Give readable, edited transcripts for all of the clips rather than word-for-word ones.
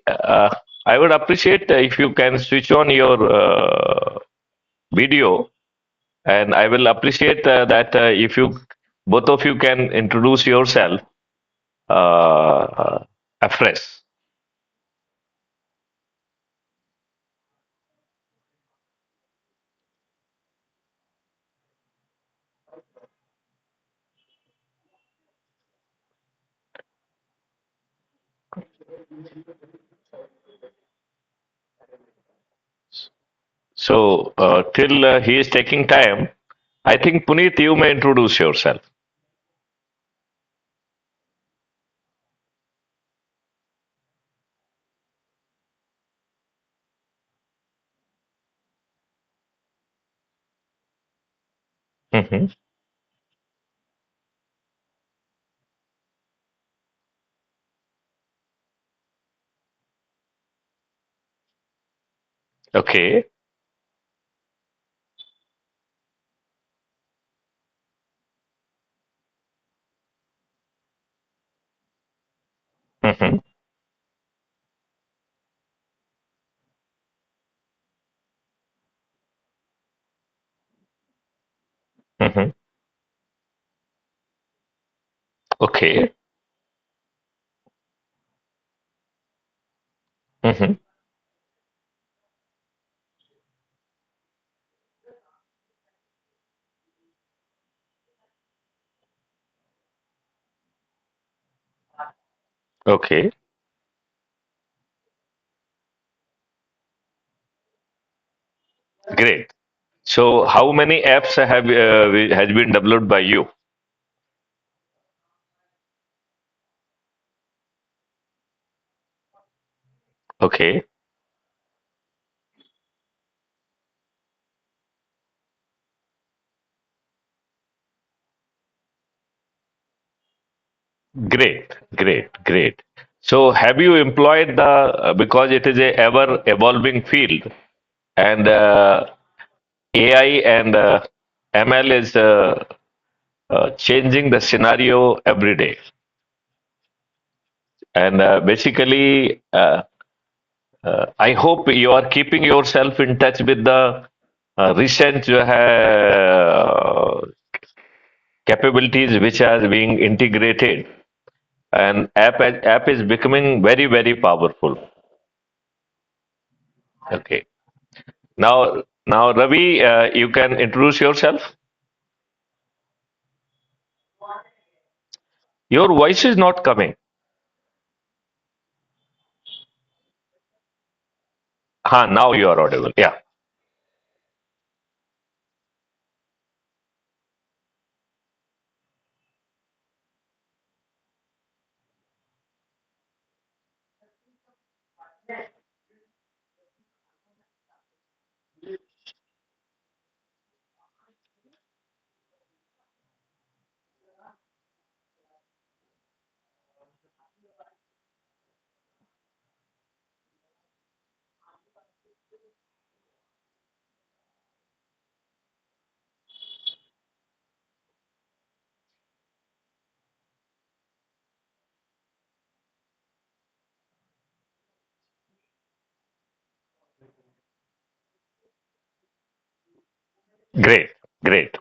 uh, I would appreciate if you can switch on your video, and I will appreciate that if you both of you can introduce yourself afresh. So till he is taking time, I think Puneet, you may introduce yourself. Hmm. Okay. Hmm. Hmm. Okay. Hmm. Okay. Great. So how many apps have has been developed by you? Okay. Great. Great. Great. So have you employed the because it is a ever evolving field, and AI and ML is changing the scenario every day. And basically, I hope you are keeping yourself in touch with the recent capabilities which are being integrated, and app is becoming very very powerful. Okay. Now Ravi, you can introduce yourself. Your voice is not coming. Now you are audible. Yeah. Great. Great.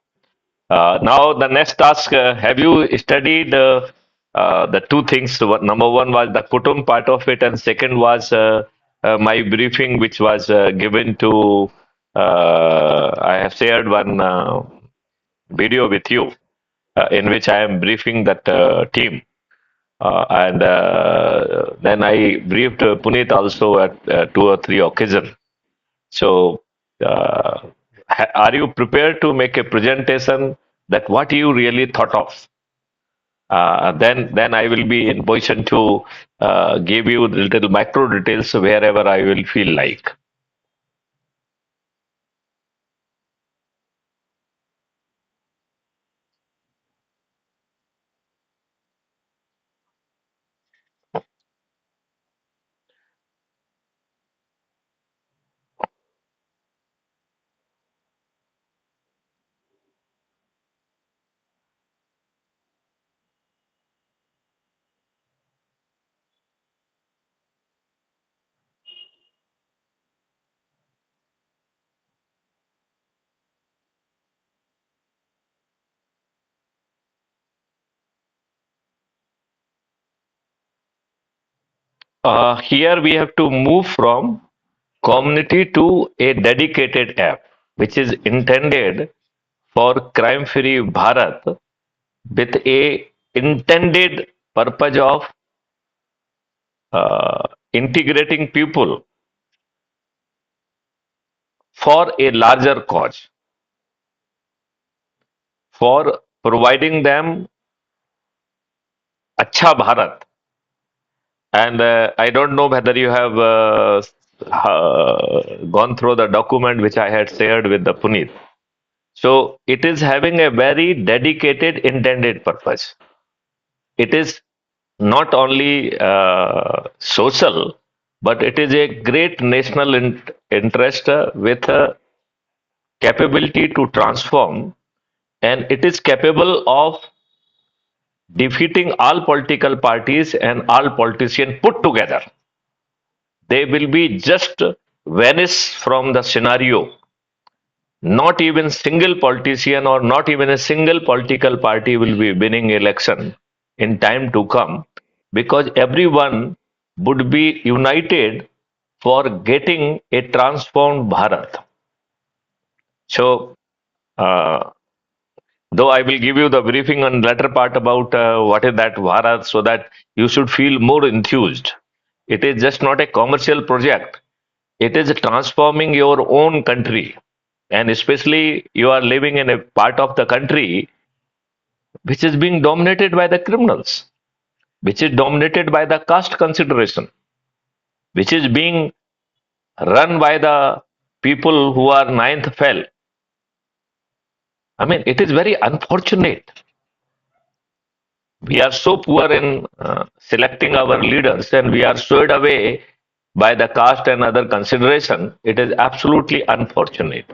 Now the next task, have you studied the two things? Number one was the Kutum part of it, and second was my briefing, which was given to. I have shared one video with you in which I am briefing that team, and then I briefed Puneet also at two or three occasions. So, are you prepared to make a presentation that what you really thought of? Then I will be in position to give you little micro details wherever I will feel like. Here we have to move from community to a dedicated app, which is intended for crime-free Bharat with a intended purpose of integrating people for a larger cause, for providing them Acha Bharat. And I don't know whether you have gone through the document which I had shared with the Puneet. So it is having a very dedicated intended purpose. It is not only social, but it is a great national interest with a capability to transform, and it is capable of defeating all political parties and all politicians put together. They will be just vanish from the scenario. Not even single politician or not even a single political party will be winning election in time to come, because everyone would be united for getting a transformed Bharat. So, uh, though I will give you the briefing on latter part about what is that Bharat, so that you should feel more enthused. It is just not a commercial project. It is transforming your own country, and especially you are living in a part of the country which is being dominated by the criminals, which is dominated by the caste consideration, which is being run by the people who are ninth fell. I mean, it is very unfortunate. We are so poor in selecting our leaders, and we are swayed away by the caste and other consideration. It is absolutely unfortunate.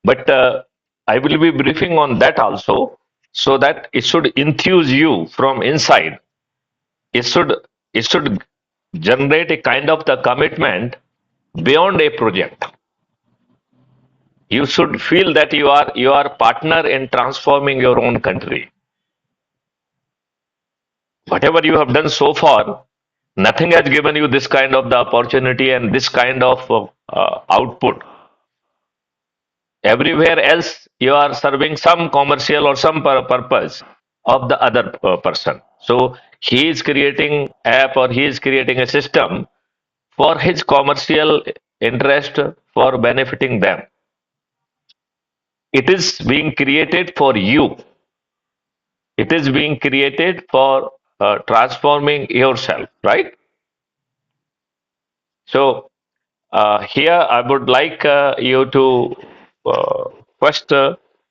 But I will be briefing on that also, so that it should enthuse you from inside. It should it should generate a kind of the commitment beyond a project. You should feel that you are partner in transforming your own country. Whatever you have done so far, nothing has given you this kind of the opportunity and this kind of output. Everywhere else, you are serving some commercial or some purpose of the other person. So he is creating app or he is creating a system for his commercial interest, for benefiting them. It is being created for you. It is being created for transforming yourself, right? So here I would like you to first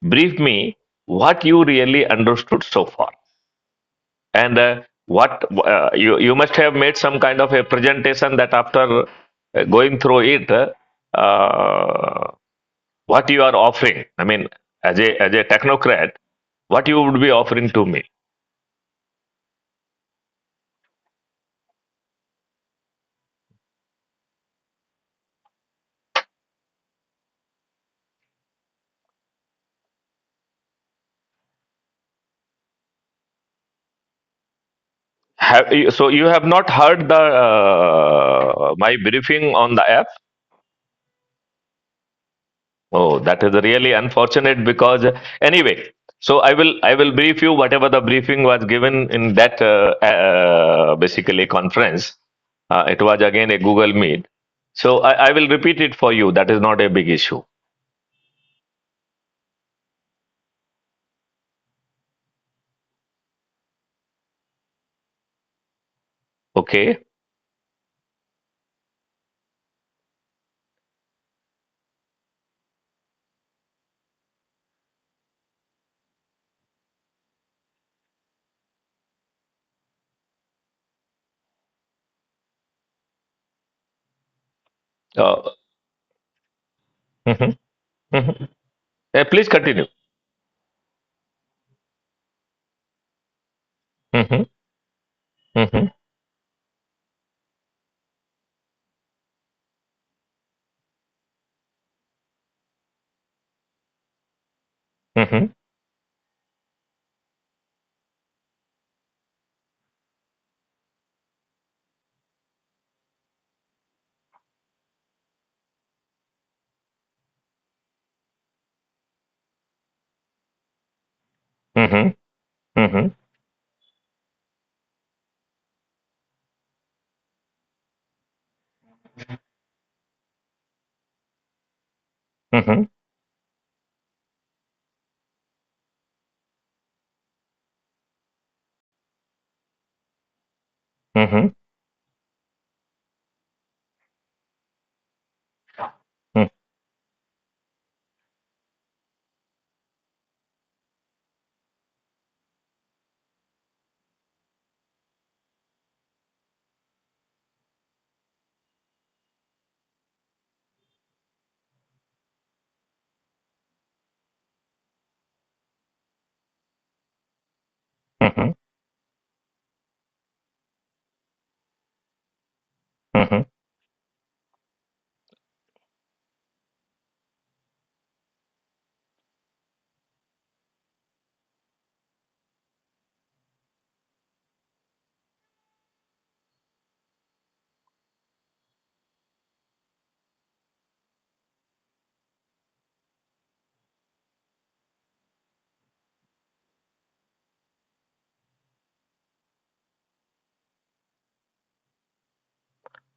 brief me what you really understood so far, and what you must have made some kind of a presentation that after going through it, what you are offering. I mean, as a technocrat, what you would be offering to me. So you have not heard the my briefing on the app? Oh, that is really unfortunate because anyway. So I will brief you whatever the briefing was given in that basically conference. It was again a Google Meet. So I will repeat it for you. That is not a big issue. Okay. Uh, mhm, mhm. Please continue. Mhm, mhm, mhm. Mm-hmm. Mm-hmm. Mm-hmm. Mm-hmm. Mm-hmm. Mm-hmm.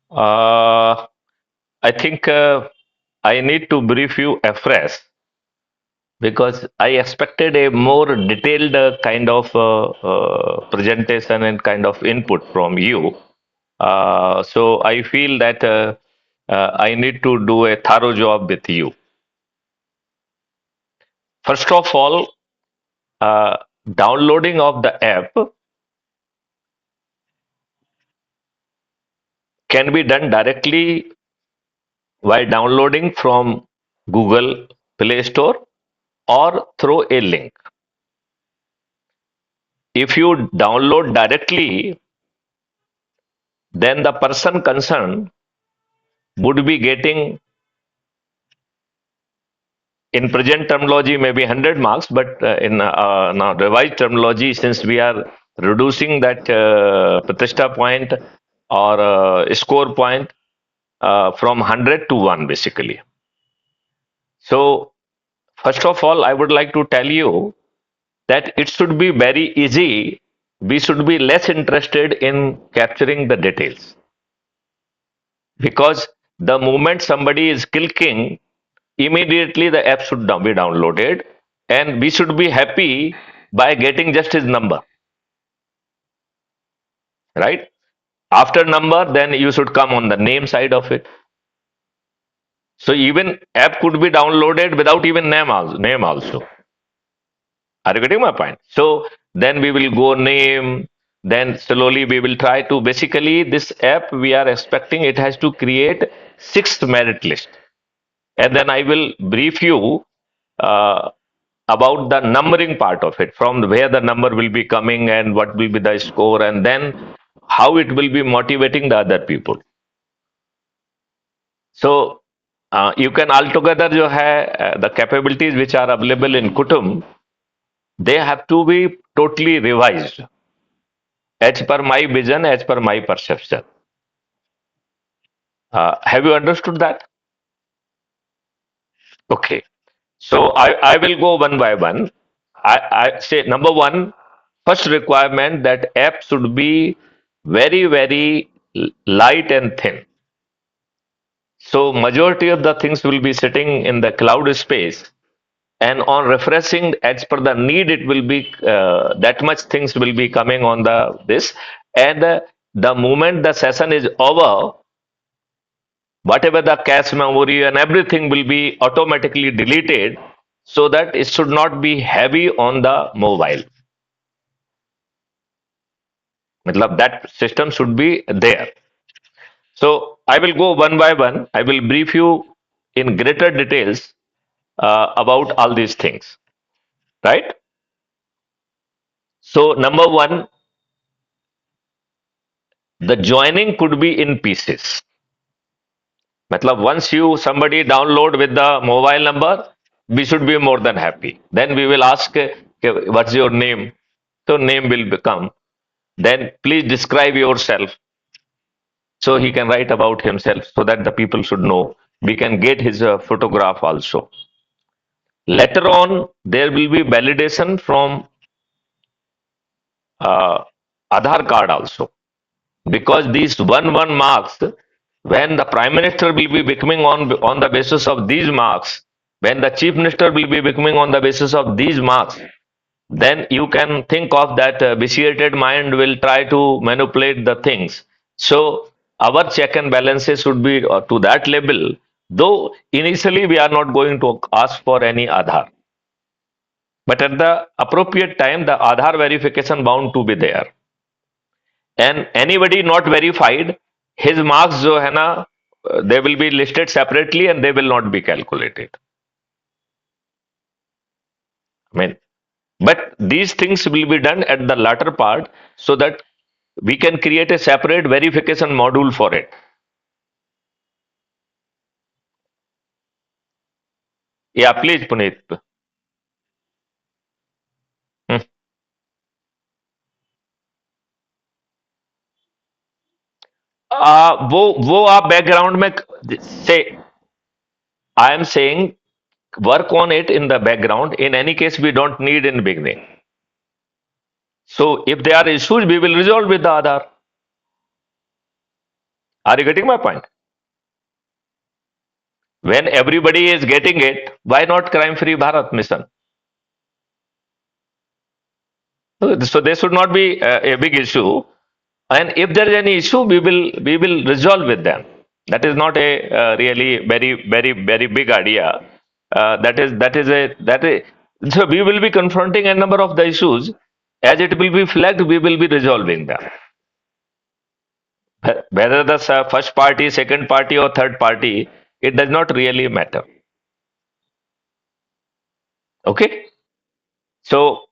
Uh, I think I need to brief you afresh because I expected a more detailed kind of presentation and kind of input from you. So I feel that I need to do a thorough job with you. First of all, uh, downloading of the app can be done directly while downloading from Google Play Store or through a link. If you download directly, then the person concerned would be getting, in present terminology, maybe 100 marks, but in now revised terminology, since we are reducing that Pratishtha point or score point from 100 to 1, basically. So, first of all, I would like to tell you that it should be very easy. We should be less interested in capturing the details because the moment somebody is clicking, immediately the app should be downloaded, and we should be happy by getting just his number, right? After number, then you should come on the name side of it. So even app could be downloaded without even name also. Are you getting my point? So then we will go name, then slowly we will try to, basically this app we are expecting it has to create sixth merit list. And then I will brief you uh, about the numbering part of it, from where the number will be coming and what will be the score, and then how it will be motivating the other people. So you can altogether जो है the capabilities which are available in Kutum, they have to be totally revised as per my vision, as per my perception. Have you understood that? Okay. So I will go one by one. I say number one, first requirement that app should be very light and thin. So majority of the things will be sitting in the cloud space, and on refreshing as per the need, it will be that much things will be coming on the this, and the moment the session is over, whatever the cache memory and everything will be automatically deleted, so that it should not be heavy on the mobile. Matlab that system should be there. So I will go one by one. I will brief you in greater details about all these things. Right? So number one, the joining could be in pieces. Matlab once you somebody download with the mobile number, we should be more than happy. Then we will ask, what's your name? So name will become. Then please describe yourself. So he can write about himself so that the people should know. We can get his photograph also. Later on, there will be validation from uh, Aadhaar card also, because these one marks, when the prime minister will be becoming on the basis of these marks, when the chief minister will be becoming on the basis of these marks, then you can think of that vitiated mind will try to manipulate the things. So our check and balances should be to that level. Though initially we are not going to ask for any Aadhaar, but at the appropriate time, the Aadhaar verification bound to be there. And anybody not verified, his marks जो है ना, they will be listed separately and they will not be calculated. I mean, but these things will be done at the latter part so that we can create a separate verification module for it. Yeah, please, Puneet. Hmm. वो आप background में से I am saying work on it in the background. In any case, we don't need in beginning. So if there are issues, we will resolve with the Aadhaar. Are you getting my point? When everybody is getting it, why not crime-free Bharat mission? So there should not be a big issue. And if there is any issue, we will resolve with them. That is not a really very big idea. That is so we will be confronting a number of the issues. As it will be flagged, we will be resolving them. Whether the first party, second party, or third party, it does not really matter. Okay, so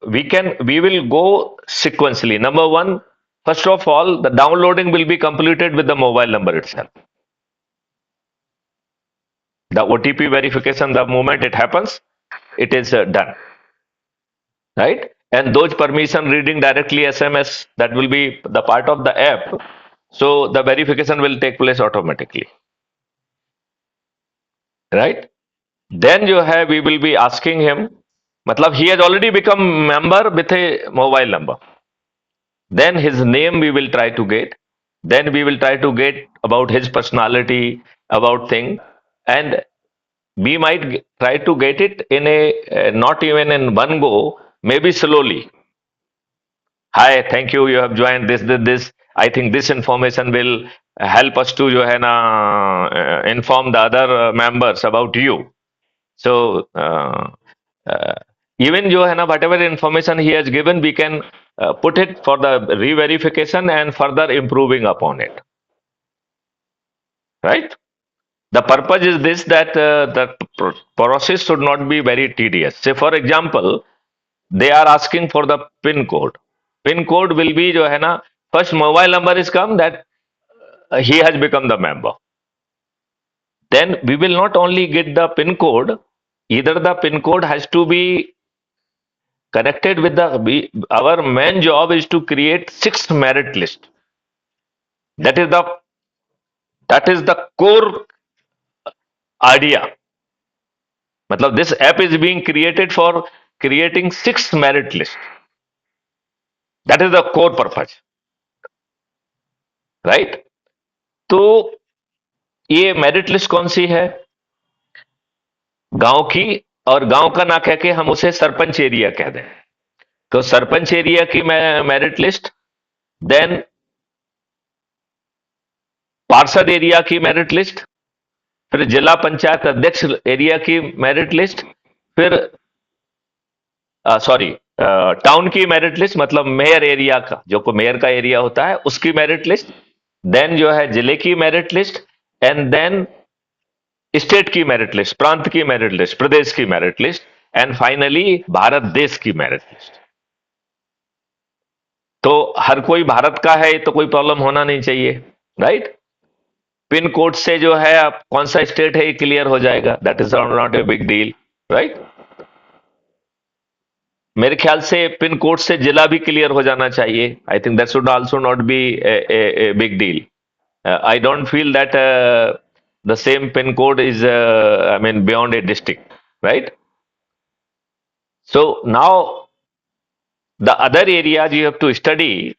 we will go sequentially. Number one, first of all, the downloading will be completed with the mobile number itself. The OTP verification, the moment it happens, it is done, right? And those permission reading directly SMS, that will be the part of the app. So the verification will take place automatically, right? Then you have, we will be asking him, matlab he has already become member with a mobile number. Then his name we will try to get. Then we will try to get about his personality, about thing, and we might try to get it in a not even in one go, maybe slowly. Hi, thank you. You have joined this. I think this information will help us to, जो है ना, inform the other members about you. So uh, even जो है ना, whatever information he has given, we can put it for the re-verification and further improving upon it. Right? The purpose is this, that the process should not be very tedious. Say, for example, they are asking for the PIN code. PIN code will be, जो है ना, first mobile number is come that he has become the member. Then we will not only get the PIN code, either the PIN code has to be connected with our main job is to create 6 merit list. That is the core idea. Matlab, this app is being created for creating 6 merit list. That is the core purpose, right? तो ये merit list कौन सी है? गांव की, और गांव का ना कह के हम उसे सरपंच एरिया कह दें. तो सरपंच एरिया की मेरिट लिस्ट, देन पार्षद एरिया की मेरिट लिस्ट, फिर जिला पंचायत अध्यक्ष एरिया की मेरिट लिस्ट, फिर सॉरी टाउन की मेरिट लिस्ट, मतलब मेयर एरिया का, जो को मेयर का एरिया होता है उसकी मेरिट लिस्ट, देन जो है जिले की merit list, and then state की मेरिट लिस्ट, प्रांत की मेरिट लिस्ट, प्रदेश की merit list, and finally Bharat देश की मेरिट लिस्ट. तो हर कोई भारत का है तो कोई प्रॉब्लम होना नहीं चाहिए, राइट? पिन कोड से जो है आप कौन सा स्टेट है ये क्लियर हो जाएगा. That is not a big deal, right? मेरे ख्याल से पिन कोड से जिला भी क्लियर हो जाना चाहिए. I think that should also not be a big deal. I don't feel that the same pin code is, I mean, beyond a district, right? So now The other areas you have to study,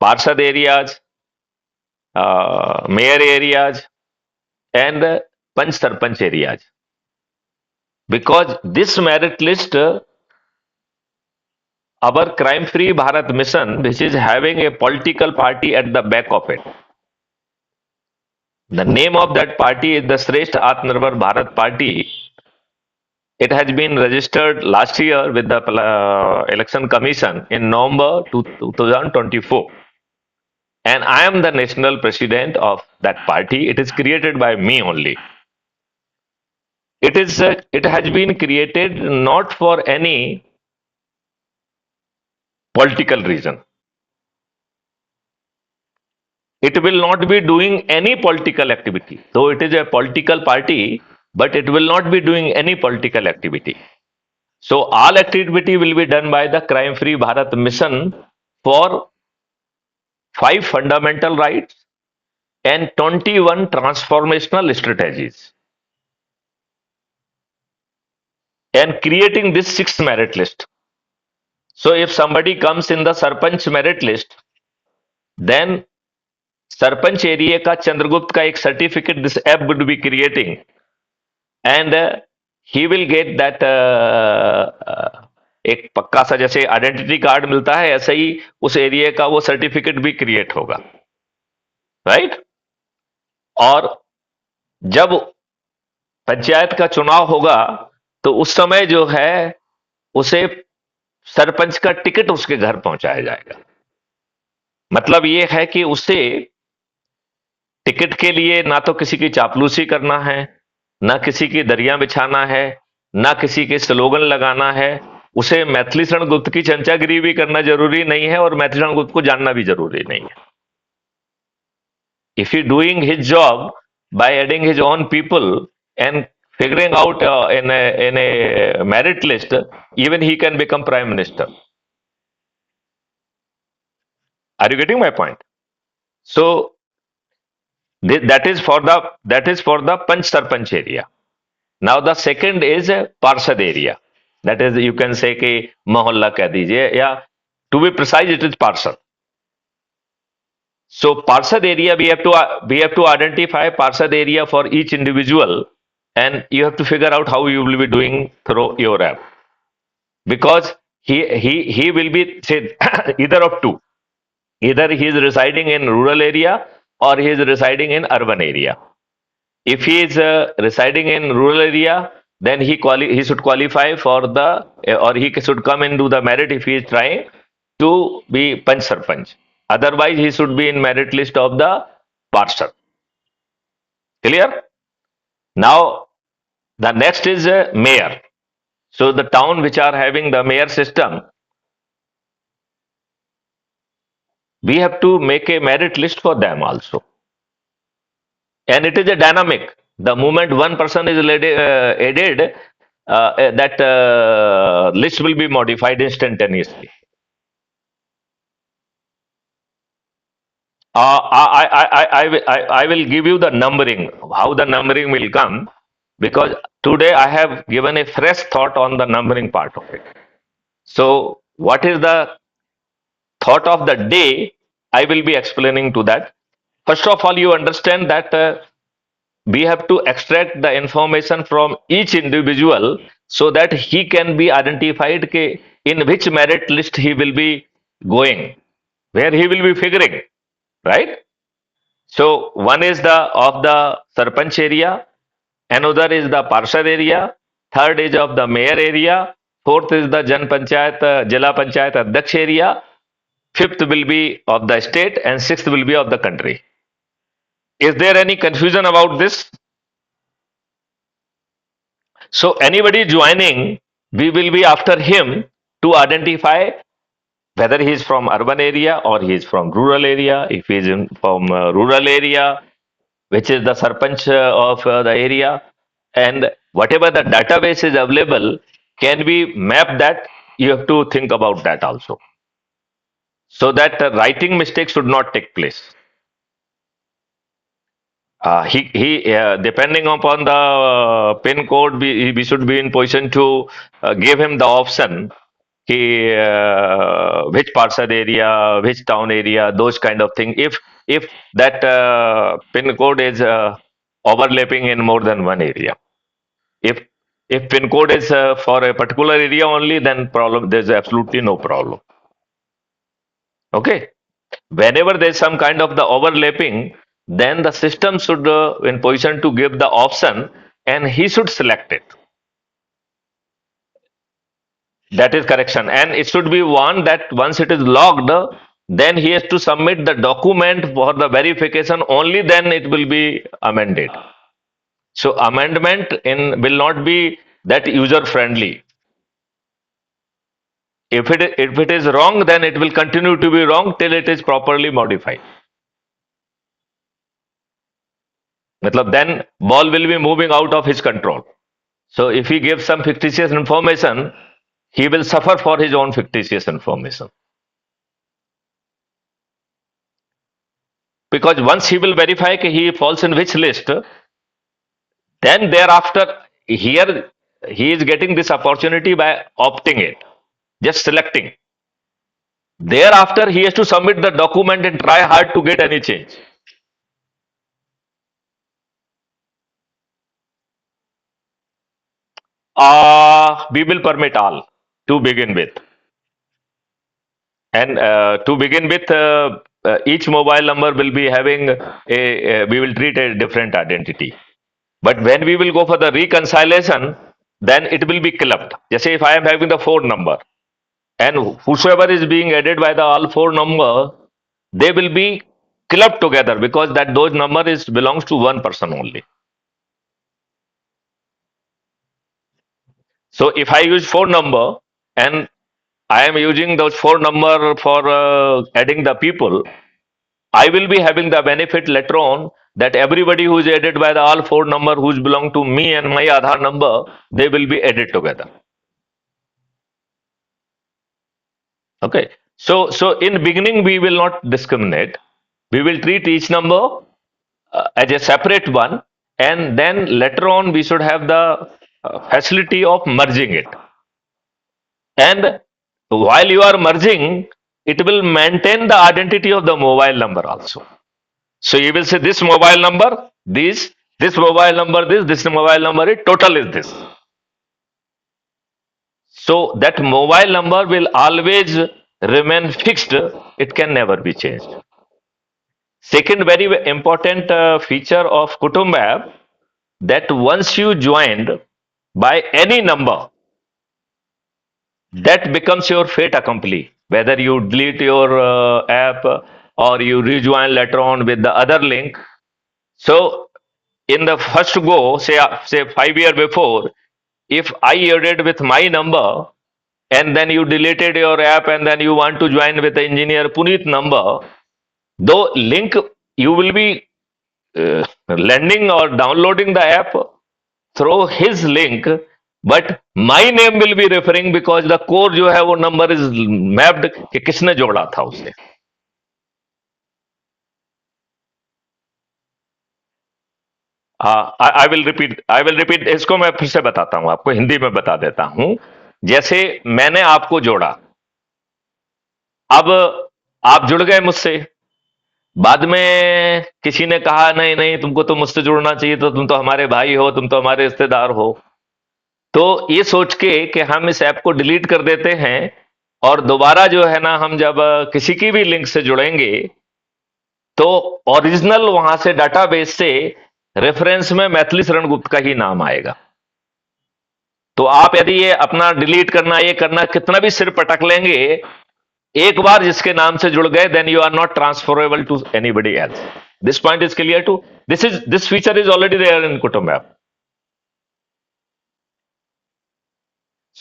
Parshad areas, mayor areas, and Panch Sarpanch areas. Because this merit list, our crime free Bharat mission, which is having a political party at the back of it. The name of that party is the Shrestha Atmanirbhar Bharat Party. It has been registered last year with the Election Commission in November 2024. And I am the national president of that party. It is created by me only. It has been created not for any political reason. It will not be doing any political activity. Though it is a political party, but it will not be doing any political activity. So all activity will be done by the Crime Free Bharat Mission for 5 fundamental rights and 21 transformational strategies. And creating this sixth merit list. So if somebody comes in the Sarpanch merit list, then Sarpanch area का Chandragupta का एक certificate this app would be creating, and he will get that एक पक्का सा जैसे identity card मिलता है ऐसे ही उस एरिया का वो सर्टिफिकेट भी क्रिएट होगा, राइट? और जब पंचायत का चुनाव होगा तो उस समय जो है उसे सरपंच का टिकट उसके घर पहुंचाया जाएगा। मतलब ये है कि उसे टिकट के लिए ना तो किसी की चापलूसी करना है, ना किसी की दरिया बिछाना है, ना किसी के स्लोगन लगाना है। उसे मैथिली शरण गुप्त की चंचागिरी भी करना जरूरी नहीं है और मैथिली शरण गुप्त को जानना भी जरूरी नहीं है। If he doing his job by adding his own people and figuring out in a merit list, even he can become prime minister. Are you getting my point? So that is for the Panch Sarpanch area. Now the second is Parshad area. That is, you can say कि मोहल्ला कह दीजिए, या to be precise it is Parshad. So Parshad area we have to identify Parshad area for each individual, and you have to figure out how you will be doing through your app, because he will be say either of two. Either he is residing in rural area or he is residing in urban area. If he is residing in rural area, then he should qualify for the or he should come into the merit if he is trying to be Panch Sarpanch. Otherwise, he should be in merit list of the Parshad. Clear? Now, the next is mayor. So the town which are having the mayor system, we have to make a merit list for them also. And it is a dynamic. The moment one person is added, that list will be modified instantaneously. I will give you the numbering, how the numbering will come, because today I have given a fresh thought on the numbering part of it. So, what is the thought of the day? I will be explaining to that. First of all, you understand that we have to extract the information from each individual so that he can be identified in which merit list he will be going, where he will be figuring, right? So one is the of the Sarpanch area, another is the Parshad area, third is of the mayor area, fourth is the Jan Panchayat, Jila Panchayat Adhyaksh area, fifth will be of the state, and sixth will be of the country. Is there any confusion about this? So anybody joining, we will be after him to identify whether he is from urban area or he is from rural area. If he is from rural area, which is the sarpanch of the area, and whatever the database is available, can we map that? You have to think about that also, so that writing mistakes should not take place. He depending upon the pin code, we should be in position to give him the option which parcel area, which town area, those kind of thing. If that pin code is overlapping in more than one area, if if pin code is for a particular area only, then problem there's absolutely no problem. Okay, whenever there's some kind of the overlapping, then the system should in position to give the option, and he should select it. That is correction. And it should be one that once it is logged, then he has to submit the document for the verification. Only then it will be amended. So amendment in will not be that user friendly. If it is wrong, then it will continue to be wrong till it is properly modified. Matlab, then ball will be moving out of his control. So if he gives some fictitious information, he will suffer for his own fictitious information. Because once he will verify that he falls in which list, then thereafter here he is getting this opportunity by opting it, just selecting. Thereafter he has to submit the document and try hard to get any change. We will permit all to begin with. And to begin with, each mobile number will be having we will treat a different identity. But when we will go for the reconciliation, then it will be clubbed. Just say if I am having the phone number, and whosoever is being added by the all four number, they will be clubbed together because that those number is belongs to one person only. So if I use phone number and I am using those four number for adding the people, I will be having the benefit later on that everybody who is added by the all four number who's belong to me and my Aadhaar number, they will be added together. Okay. So in beginning we will not discriminate. We will treat each number as a separate one, and then later on we should have the facility of merging it. And while you are merging, it will maintain the identity of the mobile number also. So you will say this mobile number, this mobile number, this mobile number, it total is this. So that mobile number will always remain fixed. It can never be changed. Second very important feature of Kutumb app, that once you joined by any number, that becomes your fait accompli. Whether you delete your app or you rejoin later on with the other link. So in the first go, say 5 years before, if I added with my number and then you deleted your app and then you want to join with the engineer Puneet number, though link you will be lending or downloading the app through his link, but my name will be referring because the core जो है वो number is mapped कि किसने जोड़ा था उसे. I will repeat इसको मैं फिर से बताता हूँ आपको, हिंदी में बता देता हूँ. जैसे मैंने आपको जोड़ा, अब आप जुड़ गए मुझसे, बाद में किसी ने कहा नहीं नहीं तुमको तो मुझसे जुड़ना चाहिए, तो तुम तो हमारे भाई हो, तुम तो हमारे रिश्तेदार हो. तो ये सोच के कि हम इस ऐप को डिलीट कर देते हैं और दोबारा जो है ना हम जब किसी की भी लिंक से जुड़ेंगे तो ओरिजिनल वहां से डाटाबेस से रेफरेंस में मैथिली शरण गुप्त का ही नाम आएगा. तो आप यदि ये अपना डिलीट करना ये करना कितना भी सिर पटक लेंगे, एक बार जिसके नाम से जुड़ गए, then you are not transferable to anybody else. This point is clear to this feature is already there in Kutumb app.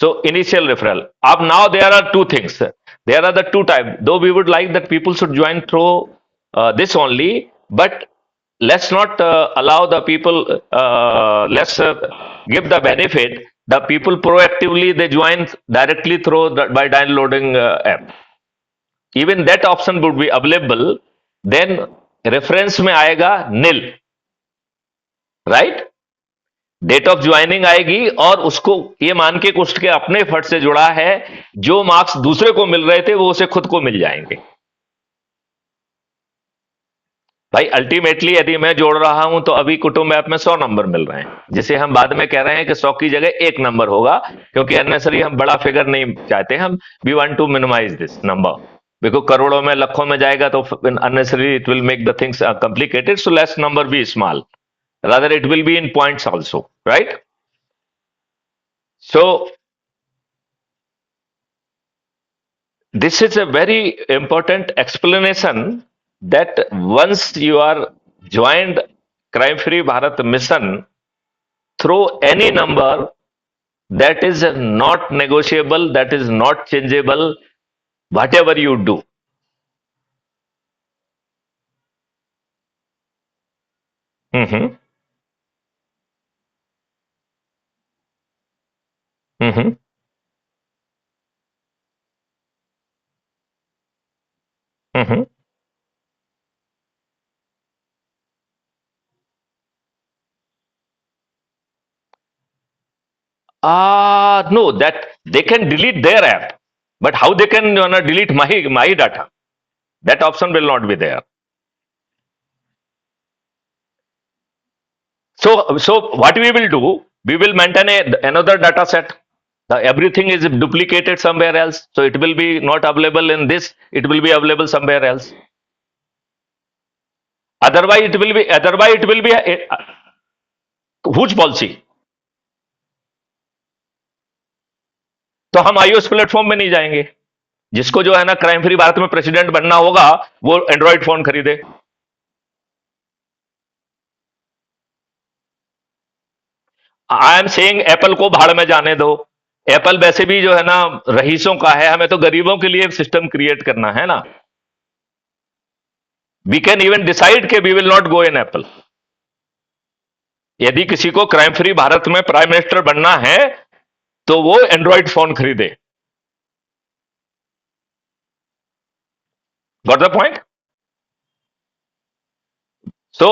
So initial referral. Up now there are two things. There are the two types. Though we would like that people should join through this only, but let's not allow the people. Let's give the benefit. The people proactively they join directly through by downloading app. Even that option would be available. Then reference में आएगा nil, right? Date of joining आएगी और उसको ये मान के कि उसके अपने फट से जुड़ा है, जो मार्क्स दूसरे को मिल रहे थे वो उसे खुद को मिल जाएंगे। भाई अल्टीमेटली यदि मैं जोड़ रहा हूं तो अभी कुटुंब ऐप में 100 नंबर मिल रहे हैं, जिसे हम बाद में कह रहे हैं कि 100 की जगह 1 नंबर होगा, क्योंकि अननेसरी हम बड़ा फिगर नहीं चाहते, हम we want to minimize this number, because करोड़ों में लाखों में जाएगा तो unnecessary it will make the things complicated, so let's number be small, rather it will be in points also, right? So this is a very important explanation that once you are joined Crime Free Bharat mission through any number, that is not negotiable, that is not changeable, whatever you do. Mm-hmm. Mm-hmm. Mm-hmm. No, that they can delete their app, but how they can delete my data? That option will not be there. So what we will do, we will maintain another data set. Everything is duplicated somewhere else, so it will be not available in this. It will be available somewhere else. Otherwise, it will be. Otherwise, it will be a huge policy. तो हम iOS platform में नहीं जाएंगे। जिसको जो है ना crime free Bharat में प्रेसिडेंट बनना होगा, वो एंड्रॉइड फोन खरीदे। आई एम सेइंग एप्पल को भाड़ में जाने दो। एप्पल वैसे भी जो है ना रईसों का है, हमें तो गरीबों के लिए सिस्टम क्रिएट करना है ना। वी कैन इवन डिसाइड के we will not go in Apple. यदि किसी को क्राइम फ्री भारत में प्राइम मिनिस्टर बनना है तो वो एंड्रॉइड फोन खरीदे। Got the point? So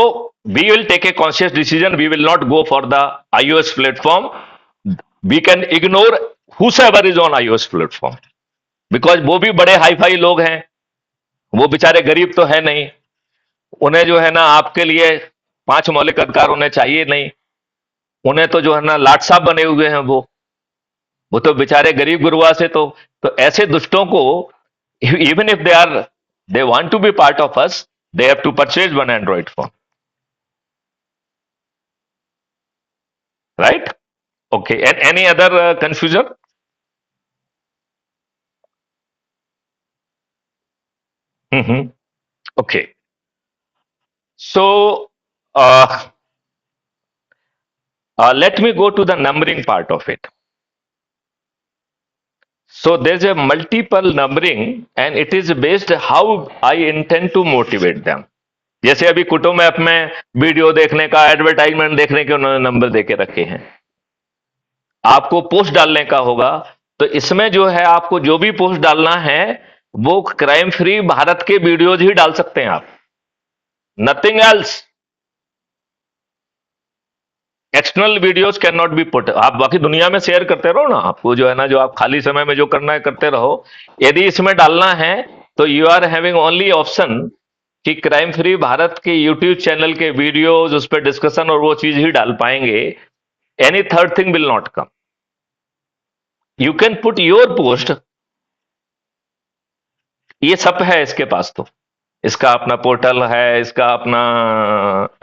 we will take a conscious decision. We will not go for the iOS platform. We can ignore whosoever is on iOS platform, because वो भी बड़े hi fi लोग हैं, वो बेचारे गरीब तो है नहीं। उन्हें जो है ना आपके लिए 5 मौलिक अधिकार उन्हें चाहिए नहीं। उन्हें तो जो है ना लाट साहब बने हुए हैं वो तो बेचारे गरीब गुरुआ से तो ऐसे दुष्टों को, even if they want to be part of us, they have to purchase one Android phone, right? Okay. And any other confusion? Hmm. Okay. So let me go to the numbering part of it. So there's a multiple numbering, and it is based how I intend to motivate them. जैसे अभी कुटुंब app में video देखने का, advertisement देखने के उन्होंने number देके रखे हैं। आपको पोस्ट डालने का होगा, तो इसमें जो है आपको जो भी पोस्ट डालना है वो क्राइम फ्री भारत के वीडियोज ही डाल सकते हैं आप, nothing else. External videos can not be put. आप बाकी दुनिया में शेयर करते रहो ना, आपको जो है ना जो आप खाली समय में जो करना है करते रहो। यदि इसमें डालना है तो you are having only option कि क्राइम फ्री भारत के यूट्यूब चैनल के वीडियोस, उस पर डिस्कशन और वो चीज ही डाल पाएंगे। Any third thing will not come. You can put your post, ये सब है इसके पास। तो इसका अपना पोर्टल है, इसका अपना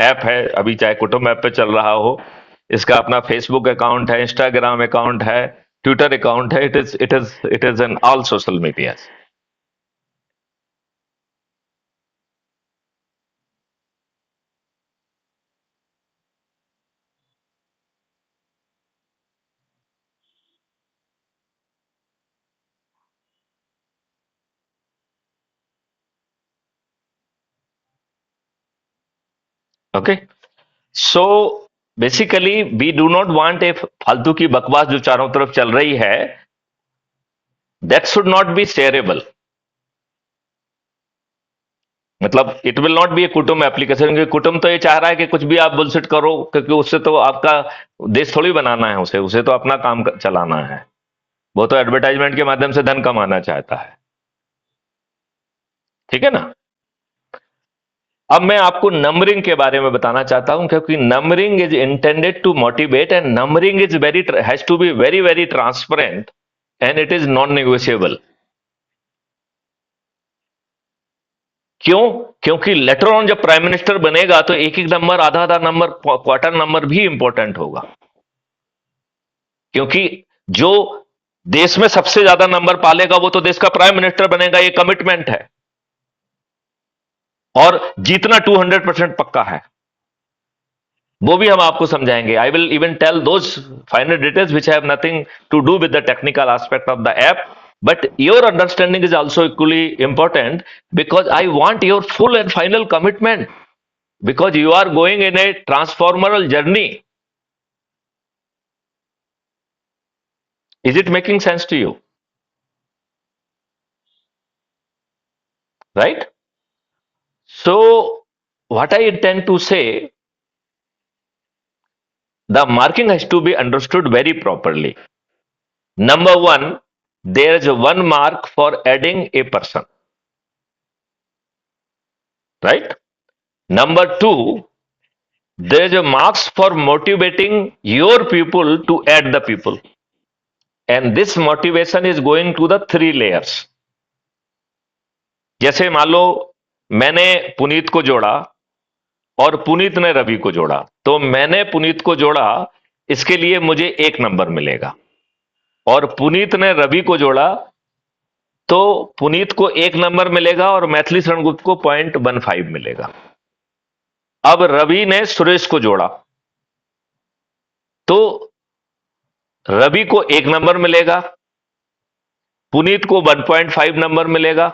ऐप है, अभी चाहे कुटुंब ऐप पे चल रहा हो, इसका अपना फेसबुक अकाउंट है, इंस्टाग्राम अकाउंट है, ट्विटर अकाउंट है। It is an all social media. Okay, so basically we do not want a फालतू की बकवास जो चारों तरफ चल रही है, that should not be shareable. मतलब it will not be a Kutumb application, क्योंकि कुटुंब तो ये चाह रहा है कि कुछ भी आप बुलशिट करो, क्योंकि उससे तो आपका देश थोड़ी बनाना है, उसे उसे तो अपना काम चलाना है। वो तो एडवर्टाइजमेंट के माध्यम से धन कमाना चाहता है। ठीक है ना। अब मैं आपको नंबरिंग के बारे में बताना चाहता हूं, क्योंकि numbering is intended to motivate, and numbering is very has to be very very transparent, and it is non negotiable. क्यों? क्योंकि लेटर ऑन जब प्राइम मिनिस्टर बनेगा तो एक एक नंबर, आधा आधा नंबर, क्वार्टर नंबर भी इंपॉर्टेंट होगा। क्योंकि जो देश में सबसे ज्यादा नंबर पालेगा वो तो देश का प्राइम मिनिस्टर बनेगा, ये कमिटमेंट है। और जीतना 200% पक्का है। वो भी हम आपको समझाएंगे। I will even tell those final details which have nothing to do with the technical aspect of the app, but your understanding is also equally important, because I want your full and final commitment, because you are going in a transformational journey. Is it making sense to you? Right? So, what I intend to say, the marking has to be understood very properly. Number one, there is one mark for adding a person. Right? Number two, there is a marks for motivating your people to add the people. And this motivation is going to the three layers. जैसे मान लो मैंने पुनीत को जोड़ा और पुनीत ने रवि को जोड़ा, तो मैंने पुनीत को जोड़ा, इसके लिए मुझे 1 नंबर मिलेगा। और पुनीत ने रवि को जोड़ा, तो पुनीत को 1 नंबर मिलेगा और मैथिली शरण गुप्त को 0.15 मिलेगा। अब रवि ने सुरेश को जोड़ा, तो रवि को 1 नंबर मिलेगा, पुनीत को 1.5 नंबर मिलेगा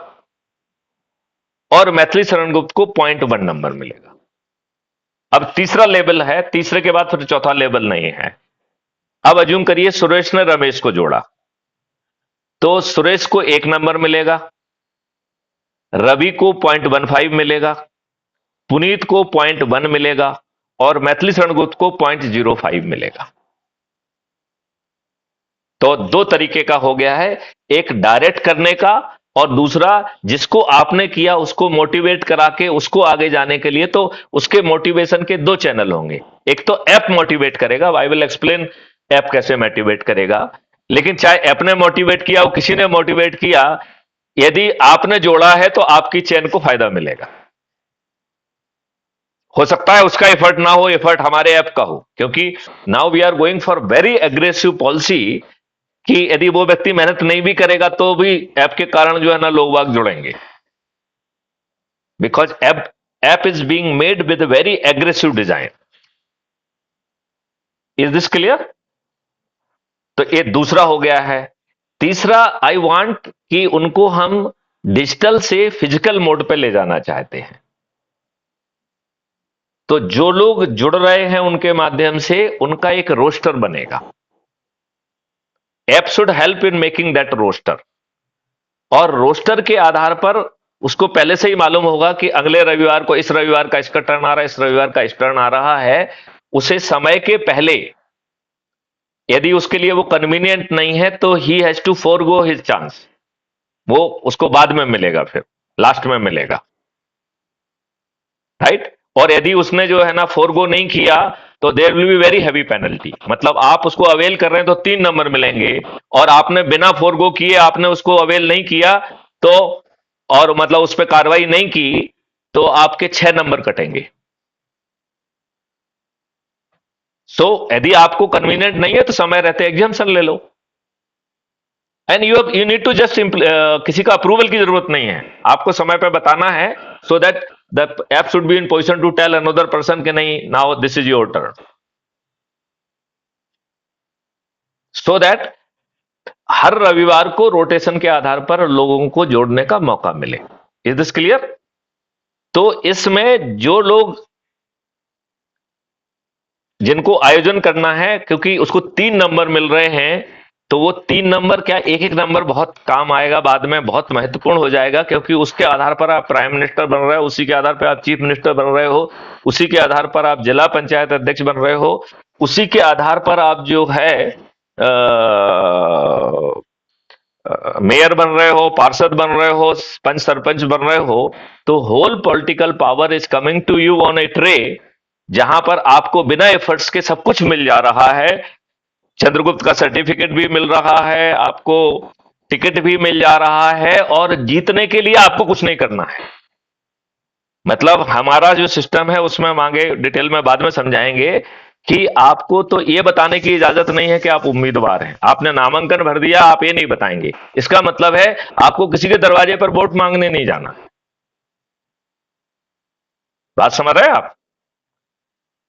और मैथिली शरण गुप्त को 0.1 नंबर मिलेगा। अब तीसरा लेवल है, तीसरे के बाद फिर चौथा लेवल नहीं है। अब अज्यूम करिए सुरेश ने रमेश को जोड़ा, तो सुरेश को 1 नंबर मिलेगा, रवि को 0.15 मिलेगा, पुनीत को 0.1 मिलेगा और मैथिली शरण गुप्त को 0.05 मिलेगा। तो दो तरीके का हो गया है, एक डायरेक्ट करने का और दूसरा जिसको आपने किया उसको मोटिवेट करा के उसको आगे जाने के लिए। तो उसके मोटिवेशन के दो चैनल होंगे। एक तो ऐप मोटिवेट करेगा, आई विल एक्सप्लेन ऐप कैसे मोटिवेट करेगा। लेकिन चाहे ऐप ने मोटिवेट किया और किसी ने मोटिवेट किया, यदि आपने जोड़ा है तो आपकी चैन को फायदा मिलेगा। हो सकता है उसका एफर्ट ना हो, एफर्ट हमारे ऐप का हो, क्योंकि now we are going for very aggressive policy कि यदि वो व्यक्ति मेहनत नहीं भी करेगा तो भी ऐप के कारण जो है ना लोग वाग जुड़ेंगे, because app is being made with very aggressive design. Is this clear? तो ये दूसरा हो गया है। तीसरा, आई वांट कि उनको हम डिजिटल से फिजिकल मोड पे ले जाना चाहते हैं। तो जो लोग जुड़ रहे हैं उनके माध्यम से उनका एक रोस्टर बनेगा। App should help in making that roster, और रोस्टर के आधार पर उसको पहले से ही मालूम होगा कि अगले रविवार को, इस रविवार का इसका टर्न आ रहा है, इस रविवार का इस टर्न आ रहा है। उसे समय के पहले, यदि उसके लिए वो कन्वीनियंट नहीं है तो he has to forgo his chance. वो उसको बाद में मिलेगा, फिर लास्ट में मिलेगा। राइट? और यदि उसने जो है ना फोरगो नहीं किया तो there will be very heavy penalty. मतलब आप उसको अवेल कर रहे हैं तो 3 नंबर मिलेंगे, और आपने बिना फोरगो किए आपने उसको अवेल नहीं किया तो, और मतलब उस पर कार्रवाई नहीं की, तो आपके 6 नंबर कटेंगे। सो यदि आपको कन्वीनियंट नहीं है तो समय रहते एग्जाम्शन ले लो। And you need to just किसी का अप्रूवल की जरूरत नहीं है, आपको समय पे बताना है, so that the app should be in position to tell another person के नहीं, now this is your turn, so that हर रविवार को रोटेशन के आधार पर लोगों को जोड़ने का मौका मिले। Is this clear? तो इसमें जो लोग, जिनको आयोजन करना है, क्योंकि उसको 3 नंबर मिल रहे हैं, तो वो 3 नंबर क्या, एक एक नंबर बहुत काम आएगा बाद में, बहुत महत्वपूर्ण हो जाएगा, क्योंकि उसके आधार पर आप प्राइम मिनिस्टर बन रहे हो, उसी के आधार पर आप चीफ मिनिस्टर बन रहे हो, उसी के आधार पर आप जिला पंचायत अध्यक्ष बन रहे हो, उसी के आधार पर आप जो है मेयर बन रहे हो, पार्षद बन रहे हो, पंच सरपंच बन रहे हो। तो whole political power is coming to you on a tray, जहां पर आपको बिना एफर्ट्स के सब कुछ मिल जा रहा है। चंद्रगुप्त का सर्टिफिकेट भी मिल रहा है आपको, टिकट भी मिल जा रहा है, और जीतने के लिए आपको कुछ नहीं करना है। मतलब हमारा जो सिस्टम है उसमें हम आगे डिटेल में बाद में समझाएंगे कि आपको तो ये बताने की इजाजत नहीं है कि आप उम्मीदवार हैं। आपने नामांकन भर दिया, आप ये नहीं बताएंगे, इसका मतलब है आपको किसी के दरवाजे पर वोट मांगने नहीं जाना। बात समझ रहे हैं आप?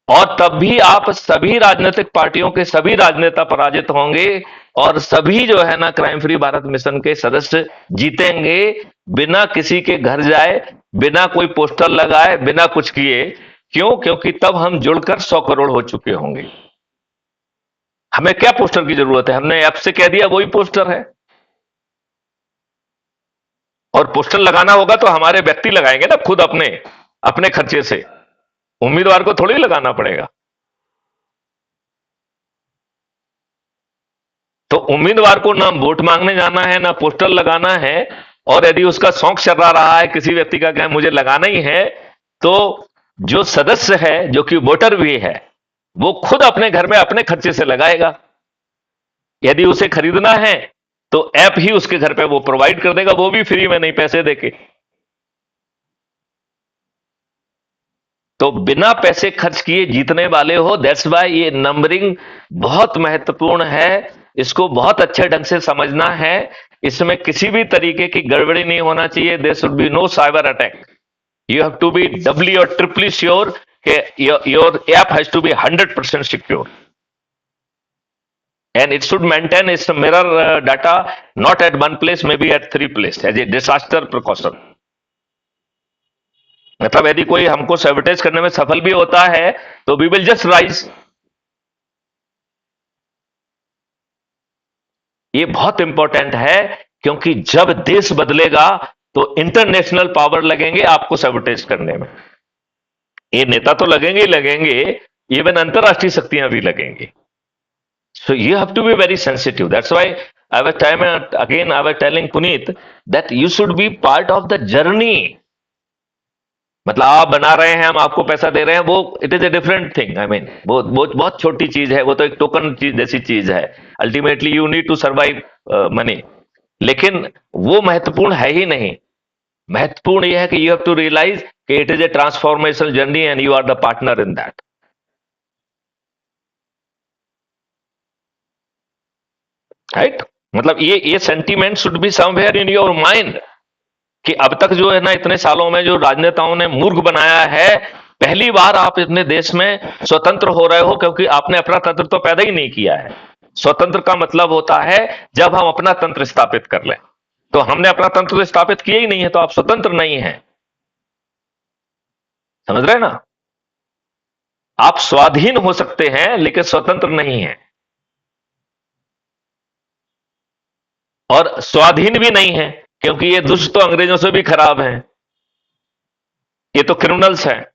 और तब भी आप सभी राजनीतिक पार्टियों के सभी राजनेता पराजित होंगे, और सभी जो है ना क्राइम फ्री भारत मिशन के सदस्य जीतेंगे, बिना किसी के घर जाए, बिना कोई पोस्टर लगाए, बिना कुछ किए। क्यों? क्योंकि तब हम जुड़कर 100 करोड़ हो चुके होंगे। हमें क्या पोस्टर की जरूरत है? हमने ऐप से कह दिया वही पोस्टर है। और पोस्टर लगाना होगा तो हमारे व्यक्ति लगाएंगे ना, खुद अपने अपने खर्चे से। उम्मीदवार को थोड़ी लगाना पड़ेगा। तो उम्मीदवार को ना वोट मांगने जाना है, ना पोस्टर लगाना है। और यदि उसका शौक चल रहा है किसी व्यक्ति का क्या मुझे लगाना ही है, तो जो सदस्य है, जो कि वोटर भी है, वो खुद अपने घर में अपने खर्चे से लगाएगा। यदि उसे खरीदना है तो ऐप ही उसके घर पे वो प्रोवाइड कर देगा, वो भी फ्री में, नहीं पैसे देके। तो बिना पैसे खर्च किए जीतने वाले हो। दैट्स वाई ये नंबरिंग बहुत महत्वपूर्ण है। इसको बहुत अच्छे ढंग से समझना है। इसमें किसी भी तरीके की गड़बड़ी नहीं होना चाहिए। There should be no cyber attack. You have to be doubly और ट्रिपली श्योर कि your app has to be 100% secure, and it should maintain its mirror data not at one place, maybe at 3 places as a disaster precaution. मतलब यदि कोई हमको sabotage करने में सफल भी होता है तो वी विल जस्ट राइज। ये बहुत इंपॉर्टेंट है, क्योंकि जब देश बदलेगा तो इंटरनेशनल पावर लगेंगे आपको सैबोटेज करने में। ये नेता तो लगेंगे ही लगेंगे, इवन अंतरराष्ट्रीय शक्तियां भी लगेंगी। So you have to be very sensitive. That's why I was time and again I was telling Puneet that you should be part of the journey. मतलब आप बना रहे हैं, हम आपको पैसा दे रहे हैं, वो it is a different thing. I mean वो बहुत छोटी चीज है, वो तो एक टोकन चीज जैसी चीज है। Ultimately you need to survive money. लेकिन वो महत्वपूर्ण है ही नहीं। महत्वपूर्ण यह है कि यू हैव टू रियलाइज कि it is a transformational journey and you are the partner in that. Right? मतलब ये sentiment should be somewhere in your mind कि अब तक जो है ना इतने सालों में जो राजनेताओं ने मूर्ख बनाया है, पहली बार आप अपने देश में स्वतंत्र हो रहे हो, क्योंकि आपने अपना तंत्र तो पैदा ही नहीं किया है। स्वतंत्र का मतलब होता है जब हम अपना तंत्र स्थापित कर लें। तो हमने अपना तंत्र तो स्थापित किया ही नहीं है, तो आप स्वतंत्र नहीं है। समझ रहे हैं ना? आप स्वाधीन हो सकते हैं लेकिन स्वतंत्र नहीं है। और स्वाधीन भी नहीं है क्योंकि ये दुष्ट तो अंग्रेजों से भी खराब हैं। ये तो क्रिमिनल्स हैं।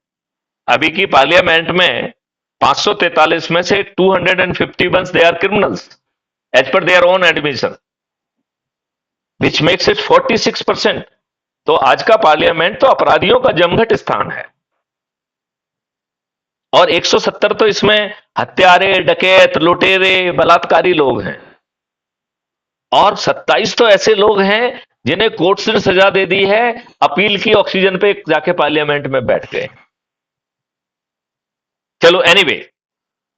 अभी की पार्लियामेंट में 543 में से 251 they are criminals as per their own admission, which makes it 46%। तो आज का पार्लियामेंट तो अपराधियों का जमघट स्थान है। और 170 तो इसमें हत्यारे, डकैत, लुटेरे, बलात्कारी लोग हैं। और 27 तो ऐसे लोग हैं जिन्हें कोर्ट से सजा दे दी है, अपील की, ऑक्सीजन पे जाके पार्लियामेंट में बैठ गए। चलो anyway,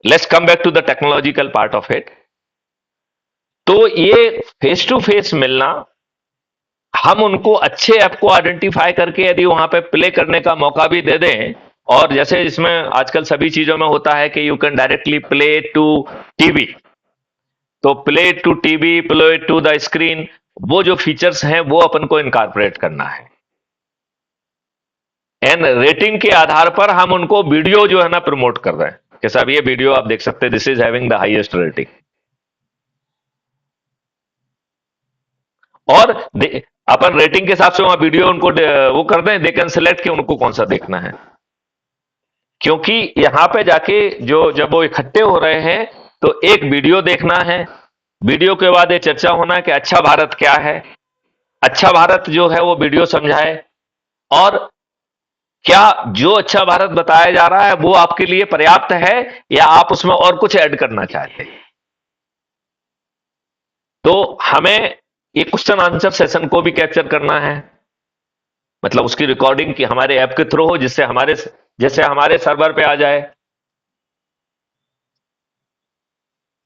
let's come back to the technological part of it. तो ये फेस टू फेस मिलना, हम उनको अच्छे ऐप को आइडेंटिफाई करके यदि वहां पे प्ले करने का मौका भी दे दें, और जैसे इसमें आजकल सभी चीजों में होता है कि you can directly play to TV, तो play to TV, play to the screen, वो जो फीचर्स हैं वो अपन को इनकॉर्पोरेट करना है। एंड रेटिंग के आधार पर हम उनको वीडियो जो है ना प्रमोट कर रहे हैं कि साहब ये वीडियो आप देख सकते हैं, this is having the highest rating. और अपन रेटिंग के हिसाब से वहां वीडियो उनको वो करते हैं, दे कैन सेलेक्ट कि उनको कौन सा देखना है। क्योंकि यहां पे जाके जो जब वो इकट्ठे हो रहे हैं तो एक वीडियो देखना है, वीडियो के बाद ये चर्चा होना है कि अच्छा भारत क्या है, अच्छा भारत जो है वो वीडियो समझाए, और क्या जो अच्छा भारत बताया जा रहा है वो आपके लिए पर्याप्त है या आप उसमें और कुछ ऐड करना चाहते हैं। तो हमें ये क्वेश्चन आंसर सेशन को भी कैप्चर करना है, मतलब उसकी रिकॉर्डिंग की हमारे ऐप के थ्रू हो, जिससे हमारे जैसे हमारे सर्वर पे आ जाए।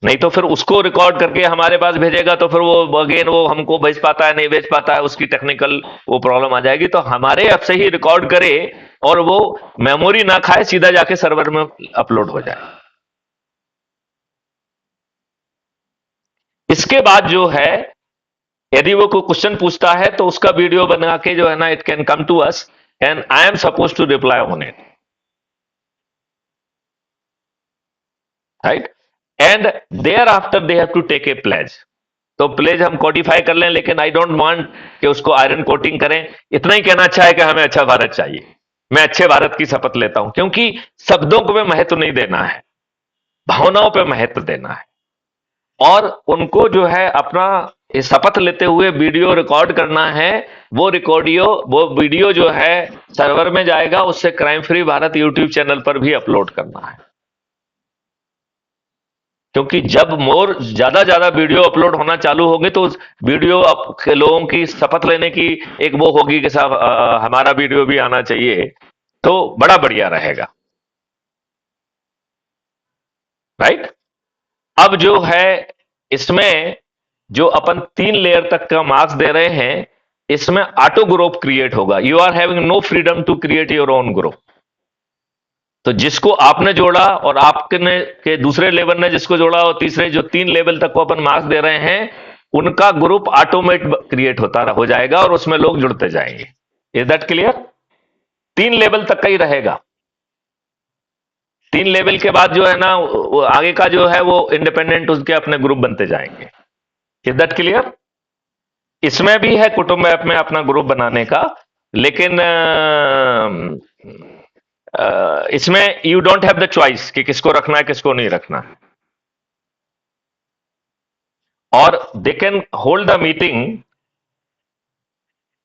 नहीं तो फिर उसको रिकॉर्ड करके हमारे पास भेजेगा तो फिर वो अगेन वो हमको भेज पाता है नहीं भेज पाता है, उसकी टेक्निकल वो प्रॉब्लम आ जाएगी। तो हमारे ऐप से ही रिकॉर्ड करे और वो मेमोरी ना खाए, सीधा जाके सर्वर में अपलोड हो जाए। इसके बाद जो है, यदि वो कोई क्वेश्चन पूछता है तो उसका वीडियो बना के जो है ना, it can come to us and I am suppose to reply on it, right. And there after they have to take a pledge. तो प्लेज हम कोडिफाई कर लें, लेकिन आई डोंट वांट कि उसको आयरन कोटिंग करें। इतना ही कहना अच्छा है कि हमें अच्छा भारत चाहिए, मैं अच्छे भारत की शपथ लेता हूं, क्योंकि शब्दों को पे महत्व नहीं देना है, भावनाओं पे महत्व देना है। और उनको जो है अपना ये शपथ लेते हुए वीडियो रिकॉर्ड करना है। वो वीडियो जो है सर्वर में जाएगा, उससे crime free Bharat YouTube channel पर भी अपलोड करना है। क्योंकि जब मोर ज्यादा ज्यादा वीडियो अपलोड होना चालू होंगे तो उस वीडियो के लोगों की शपथ लेने की एक वो होगी कि साहब हमारा वीडियो भी आना चाहिए, तो बड़ा बढ़िया रहेगा, राइट। अब जो है इसमें जो अपन 3 लेयर तक का मार्क्स दे रहे हैं, इसमें ऑटो ग्रुप क्रिएट होगा। You are having no freedom to create your own group. तो जिसको आपने जोड़ा और आपके ने के दूसरे लेवल ने जिसको जोड़ा, और तीसरे जो 3 लेवल तक को अपन मार्क्स दे रहे हैं, उनका ग्रुप ऑटोमेट क्रिएट होता हो जाएगा और उसमें लोग जुड़ते जाएंगे। Is that clear? 3 लेवल तक का ही रहेगा। 3 लेवल के बाद जो है ना, आगे का जो है वो इंडिपेंडेंट उसके अपने ग्रुप बनते जाएंगे। Is that clear? इसमें भी है कुटुंब ऐप में अपना ग्रुप बनाने का, लेकिन इसमें you don't have the choice कि किसको रखना है किसको नहीं रखना है। और they can hold the meeting,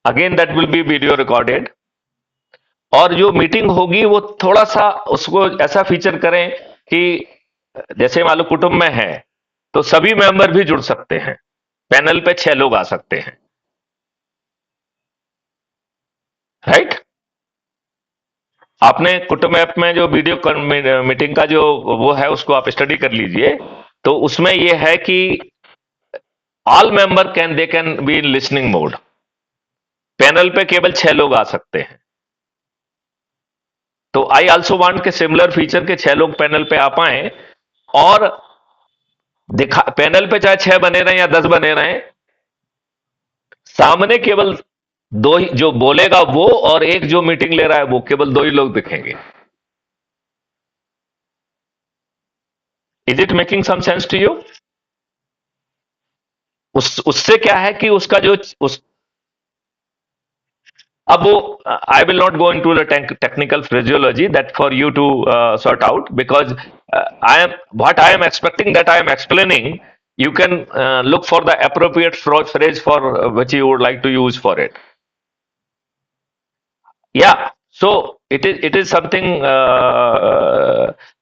again that will B video recorded. और जो मीटिंग होगी वो थोड़ा सा उसको ऐसा फीचर करें कि जैसे मान लो कुटुंब में है तो सभी मेंबर भी जुड़ सकते हैं, पैनल पे 6 लोग आ सकते हैं, राइट। आपने कुटुंब ऐप में जो वीडियो मीटिंग का जो वो है उसको आप स्टडी कर लीजिए। तो उसमें यह है कि all member they can be in listening mode. Panel पे केवल 6 लोग आ सकते हैं। तो आई ऑल्सो वांट के सिमिलर फीचर के 6 लोग पैनल पे आ पाए, और दिखा पैनल पे चाहे 6 बने रहे या 10 बने रहे, सामने केवल दो ही जो बोलेगा वो, और एक जो मीटिंग ले रहा है वो, केवल 2 ही लोग दिखेंगे। Is it making some sense to you? उससे क्या है कि उसका जो उस अब वो, I will not go into the technical phraseology that for you to sort out, because I am what I am expecting that I am explaining, you can look for the appropriate phrase for which you would like to use for it. Yeah, so it is something,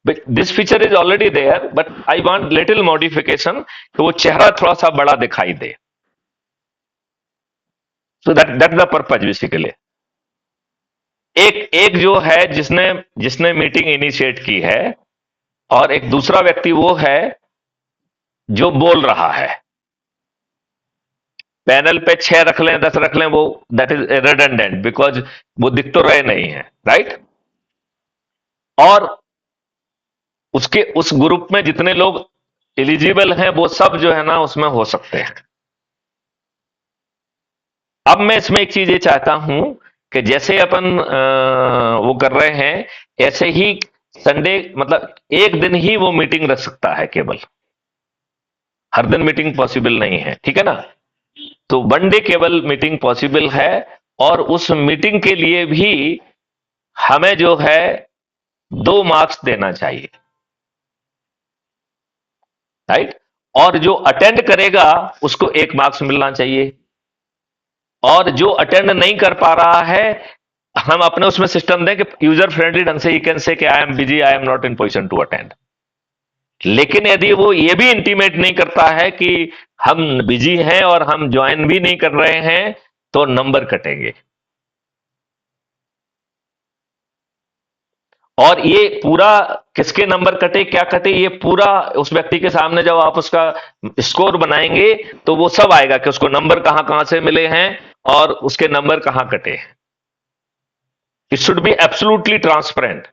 but this feature is already there, but I want little modification कि वो चेहरा थोड़ा सा बड़ा दिखाई दे। So that's the purpose basically। एक एक जो है जिसने जिसने मीटिंग इनिशिएट की है, और एक दूसरा व्यक्ति वो है जो बोल रहा है। पैनल पे 6 रख लें 10 रख लें, वो दैट इज रिडंडेंट, बिकॉज वो दिख तो रहे नहीं है, राइट। और उसके उस ग्रुप में जितने लोग एलिजिबल हैं वो सब जो है ना उसमें हो सकते हैं। अब मैं इसमें एक चीज ये चाहता हूं कि जैसे अपन वो कर रहे हैं, ऐसे ही संडे मतलब एक दिन ही वो मीटिंग रख सकता है केवल, हर दिन मीटिंग पॉसिबल नहीं है, ठीक है ना। तो वन डे केवल मीटिंग पॉसिबल है, और उस मीटिंग के लिए भी हमें जो है 2 मार्क्स देना चाहिए, राइट। और जो अटेंड करेगा उसको 1 मार्क्स मिलना चाहिए, और जो अटेंड नहीं कर पा रहा है, हम अपने उसमें सिस्टम दें कि यूजर फ्रेंडली ढंग से यू कैन से कि I am busy, I am not in position to attend. लेकिन यदि वो ये भी इंटीमेट नहीं करता है कि हम बिजी हैं और हम ज्वाइन भी नहीं कर रहे हैं, तो नंबर कटेंगे। और ये पूरा किसके नंबर कटे क्या कटे, ये पूरा उस व्यक्ति के सामने जब आप उसका स्कोर बनाएंगे तो वो सब आएगा कि उसको नंबर कहां कहां से मिले हैं और उसके नंबर कहां कटे हैं। It should be absolutely transparent.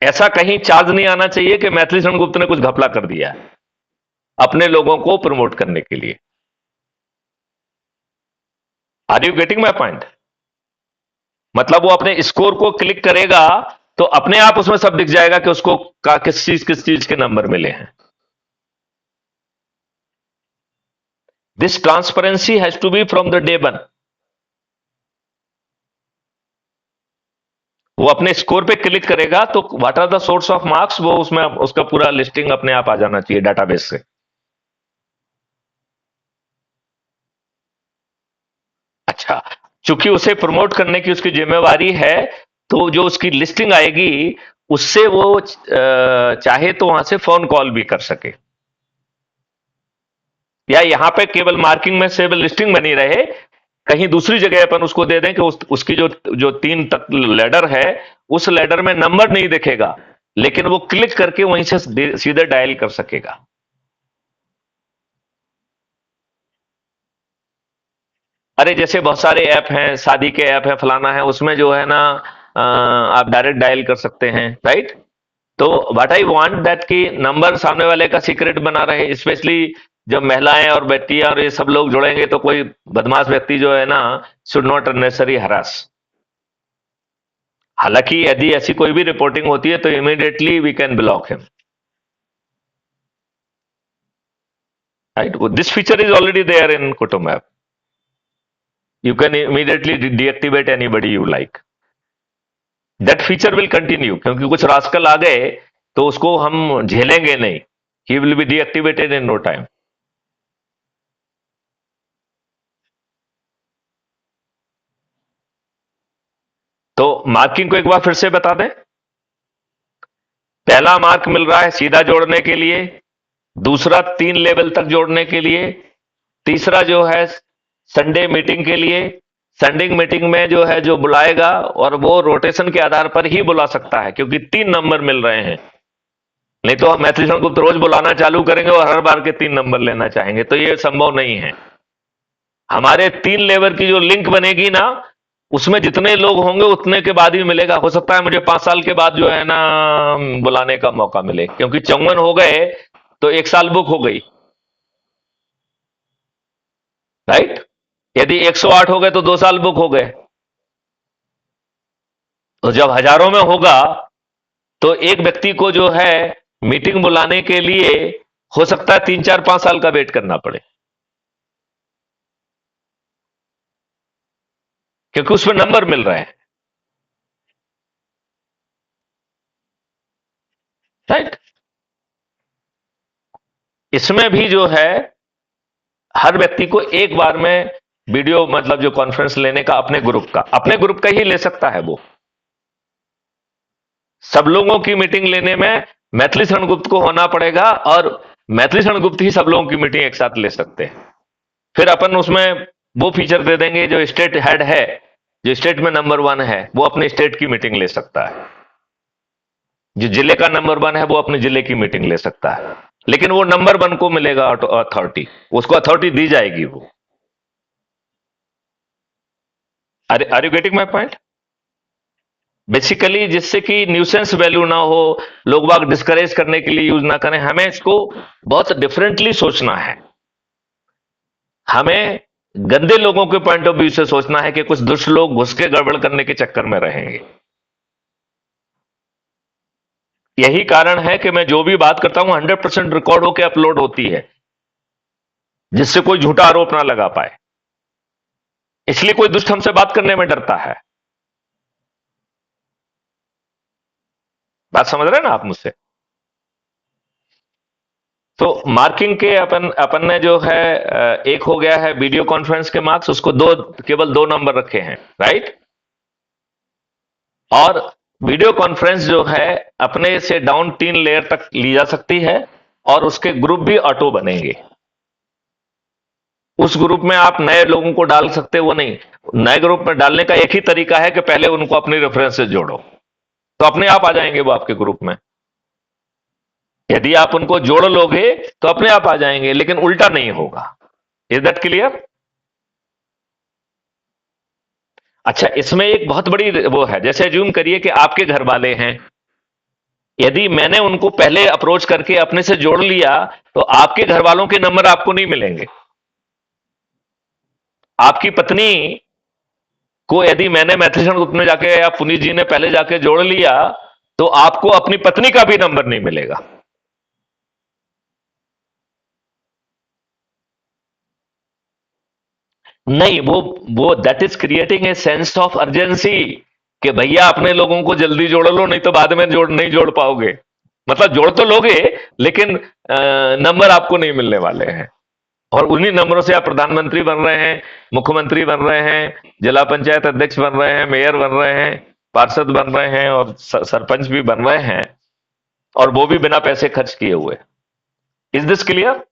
ऐसा कहीं चार्ज नहीं आना चाहिए कि मैथिली शरण गुप्त ने कुछ घपला कर दिया है अपने लोगों को प्रमोट करने के लिए। Are you getting my point? मतलब वो अपने स्कोर को क्लिक करेगा तो अपने आप उसमें सब दिख जाएगा कि उसको किस चीज के नंबर मिले हैं। This transparency has to be from the day one. वो अपने स्कोर पे क्लिक करेगा तो what are the source of marks, वो उसमें उसका पूरा लिस्टिंग अपने आप आ जाना चाहिए डाटाबेस से। अच्छा, चूंकि उसे प्रमोट करने की उसकी जिम्मेवारी है, तो जो उसकी लिस्टिंग आएगी उससे वो चाहे तो वहां से फोन कॉल भी कर सके, या यहां पे केवल मार्किंग में से लिस्टिंग बनी रहे, कहीं दूसरी जगह अपन उसको दे दें कि उसकी जो जो 3 तक लेडर है, उस लेडर में नंबर नहीं दिखेगा, लेकिन वो क्लिक करके वहीं से सीधे डायल कर सकेगा। अरे जैसे बहुत सारे ऐप हैं, शादी के ऐप है, फलाना है, उसमें जो है ना आप डायरेक्ट डायल कर सकते हैं, राइट। तो व्हाट आई वांट दैट कि नंबर सामने वाले का सीक्रेट बना रहे, स्पेशली जब महिलाएं और बेटियां और ये सब लोग जुड़ेंगे तो कोई बदमाश व्यक्ति जो है ना शुड नॉट अननेसरी हरास। हालांकि यदि ऐसी कोई भी रिपोर्टिंग होती है तो immediately we can block him, right. This feature is already there in Kutumb app. You can immediately deactivate anybody you like. That feature will continue, क्योंकि कुछ रास्कल आ गए तो उसको हम झेलेंगे नहीं। He will be deactivated in no time. तो marking को एक बार फिर से बता दें। पहला मार्क मिल रहा है सीधा जोड़ने के लिए, दूसरा 3 लेवल तक जोड़ने के लिए, तीसरा जो है संडे मीटिंग के लिए। संडे मीटिंग में जो है जो बुलाएगा, और वो रोटेशन के आधार पर ही बुला सकता है क्योंकि 3 नंबर मिल रहे हैं। नहीं तो हम मैथिली शरण गुप्त रोज बुलाना चालू करेंगे और हर बार के 3 नंबर लेना चाहेंगे, तो ये संभव नहीं है। हमारे 3 लेवल की जो लिंक बनेगी ना, उसमें जितने लोग होंगे उतने के बाद ही मिलेगा। हो सकता है मुझे 5 साल के बाद जो है ना बुलाने का मौका मिले, क्योंकि 54 हो गए तो 1 साल बुक हो गई, राइट। यदि 108 हो गए तो 2 साल बुक हो गए। तो जब हजारों में होगा तो एक व्यक्ति को जो है मीटिंग बुलाने के लिए हो सकता है 3 4 5 साल का वेट करना पड़े, क्योंकि उसमें नंबर मिल रहे हैं, राइट। इसमें भी जो है हर व्यक्ति को एक बार में वीडियो, मतलब जो कॉन्फ्रेंस लेने का, अपने ग्रुप का ही ले सकता है वो। सब लोगों की मीटिंग लेने में मैथिली शरण गुप्त को होना पड़ेगा, और मैथिली शरण गुप्त ही सब लोगों की मीटिंग एक साथ ले सकते हैं। फिर अपन उसमें वो फीचर दे देंगे, जो स्टेट हेड है, जो स्टेट में नंबर 1 है, वो अपने स्टेट की मीटिंग ले सकता है। जो जिले का नंबर 1 है वो अपने जिले की मीटिंग ले सकता है, लेकिन वो नंबर 1 को मिलेगा अथॉरिटी, उसको अथॉरिटी दी जाएगी वो। Are you getting my point? Basically जिससे कि न्यूसेंस वैल्यू ना हो, लोग बाग डिस्करेज करने के लिए यूज ना करें, हमें इसको बहुत डिफरेंटली सोचना है। हमें गंदे लोगों के पॉइंट ऑफ व्यू से सोचना है कि कुछ दुष्ट लोग घुस के गड़बड़ करने के चक्कर में रहेंगे। यही कारण है कि मैं जो भी बात करता हूं 100% रिकॉर्ड होकर अपलोड होती है। जिससे कोई झूठा आरोप ना लगा पाए। इसलिए कोई दुष्ट हमसे बात करने में डरता है। बात समझ रहे हैं ना आप मुझसे? तो मार्किंग के अपन अपन ने जो है एक हो गया है वीडियो कॉन्फ्रेंस के मार्क्स, उसको दो, केवल 2 नंबर रखे हैं, राइट। और वीडियो कॉन्फ्रेंस जो है अपने से डाउन 3 लेयर तक ली जा सकती है, और उसके ग्रुप भी ऑटो बनेंगे। उस ग्रुप में आप नए लोगों को डाल सकते हो, वो नहीं। नए ग्रुप में डालने का एक ही तरीका है कि पहले उनको अपनी रेफरेंस से जोड़ो, तो अपने आप आ जाएंगे वो आपके ग्रुप में। यदि आप उनको जोड़ लोगे तो अपने आप आ जाएंगे, लेकिन उल्टा नहीं होगा। Is that clear? अच्छा, इसमें एक बहुत बड़ी वो है, जैसे अज्यूम करिए कि आपके घर वाले हैं। यदि मैंने उनको पहले अप्रोच करके अपने से जोड़ लिया, तो आपके घर वालों के नंबर आपको नहीं मिलेंगे। आपकी पत्नी को यदि मैंने मैथिली ग्रुप में जाके या पुनीत जी ने पहले जाके जोड़ लिया, तो आपको अपनी पत्नी का भी नंबर नहीं मिलेगा। नहीं, वो that is creating a sense of urgency, कि भैया अपने लोगों को जल्दी जोड़ लो, नहीं तो बाद में नहीं जोड़ पाओगे। मतलब जोड़ तो लोगे, लेकिन नंबर आपको नहीं मिलने वाले हैं। और उन्हीं नंबरों से आप प्रधानमंत्री बन रहे हैं, मुख्यमंत्री बन रहे हैं, जिला पंचायत अध्यक्ष बन रहे हैं, मेयर बन रहे हैं, पार्षद बन रहे हैं, और सरपंच भी बन रहे हैं, और वो भी बिना पैसे खर्च किए हुए। Is this clear?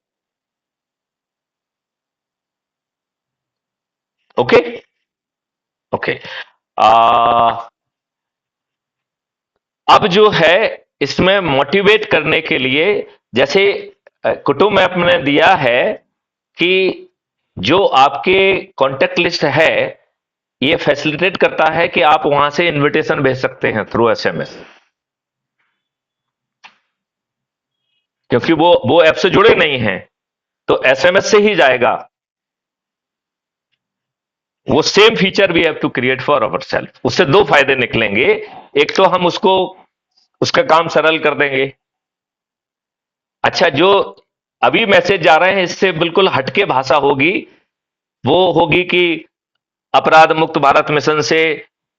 Okay. Okay. अब जो है इसमें मोटिवेट करने के लिए, जैसे कुटुंब ऐप ने दिया है कि जो आपके कांटेक्ट लिस्ट है, ये फैसिलिटेट करता है कि आप वहां से इनविटेशन भेज सकते हैं थ्रू एसएमएस, क्योंकि वो ऐप से जुड़े नहीं हैं, तो एसएमएस से ही जाएगा। वो same feature we have to create for our self. उससे दो फायदे निकलेंगे। एक तो हम उसको उसका काम सरल कर देंगे। अच्छा, जो अभी मैसेज जा रहे हैं इससे बिल्कुल हटके भाषा होगी। वो होगी कि अपराध मुक्त भारत मिशन से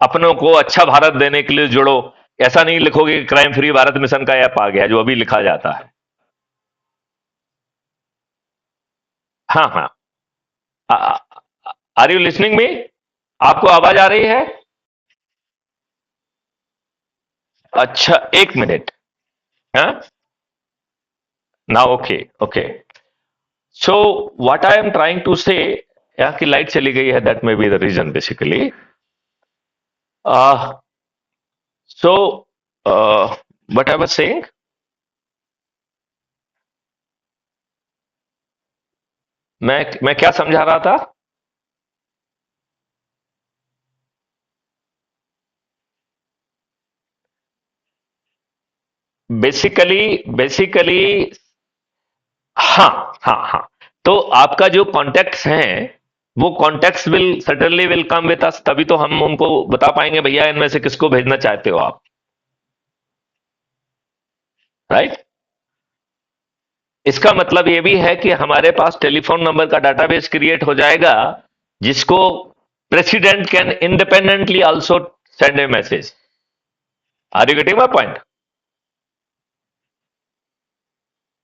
अपनों को अच्छा भारत देने के लिए जुड़ो। ऐसा नहीं लिखोगे कि क्राइम फ्री भारत मिशन का ऐप आ गया, जो अभी लिखा जाता है। हाँ, हाँ। Are you listening me? आपको आवाज आ रही है? अच्छा, 1 मिनट। हाँ, ना, okay, okay. So what I am trying to say, यहाँ की लाइट चली गई है, that may be the reason basically. So what I was saying, मैं क्या समझा रहा था? बेसिकली बेसिकली हाँ, हाँ, हाँ। तो आपका जो कॉन्टेक्ट्स हैं, वो contacts will come with us, तभी तो हम उनको बता पाएंगे भैया इनमें से किसको भेजना चाहते हो आप, राइट। इसका मतलब ये भी है कि हमारे पास टेलीफोन नंबर का डाटाबेस क्रिएट हो जाएगा, जिसको president can independently also send a message. Are you getting my point?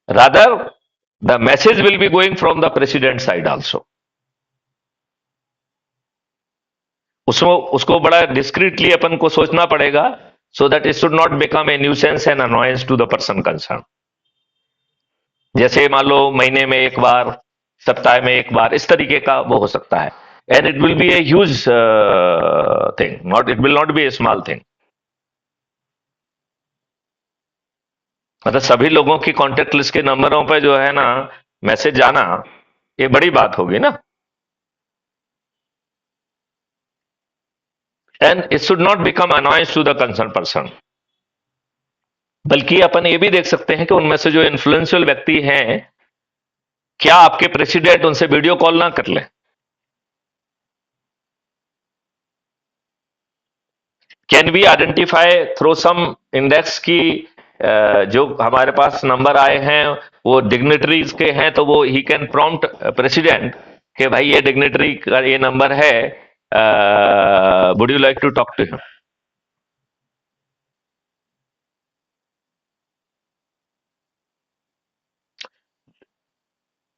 Rather the message will be going from the president side also. उसको उसको बड़ा डिस्क्रीटली अपन को सोचना पड़ेगा, so that it should not become a nuisance and annoyance to the person concern. जैसे मान लो महीने में एक बार, सप्ताह में एक बार, इस तरीके का वो हो सकता है। And it will B a huge thing, not, it will not be A small thing. मतलब सभी लोगों की कॉन्टेक्ट लिस्ट के नंबरों पे जो है ना मैसेज जाना, ये बड़ी बात होगी ना। And it should not become annoyance to the concern person. बल्कि अपन ये भी देख सकते हैं कि उनमें से जो इन्फ्लुएंशियल व्यक्ति हैं, क्या आपके प्रेसिडेंट उनसे वीडियो कॉल ना कर लें? Can we identify through some index की जो हमारे पास नंबर आए हैं वो डिग्नेटरीज के हैं, तो वो ही कैन प्रॉम्प्ट प्रेसिडेंट कि भाई ये डिग्नेटरी का ये नंबर है, would you like to talk to him?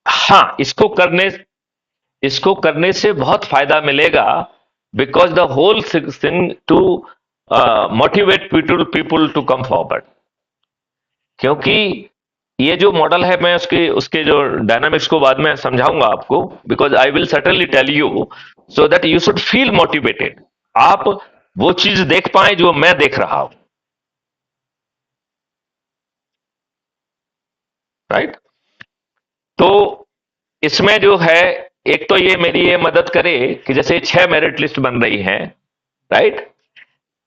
हाँ, इसको करने से बहुत फायदा मिलेगा, because the whole thing to motivate people people to come forward. क्योंकि ये जो मॉडल है, मैं उसके उसके जो डायनामिक्स को बाद में समझाऊंगा आपको, because I will certainly tell you, so that you should feel motivated. आप वो चीज देख पाए जो मैं देख रहा हूं, राइट? तो इसमें जो है, एक तो ये मेरी ये मदद करे कि जैसे 6 मेरिट लिस्ट बन रही है, राइट?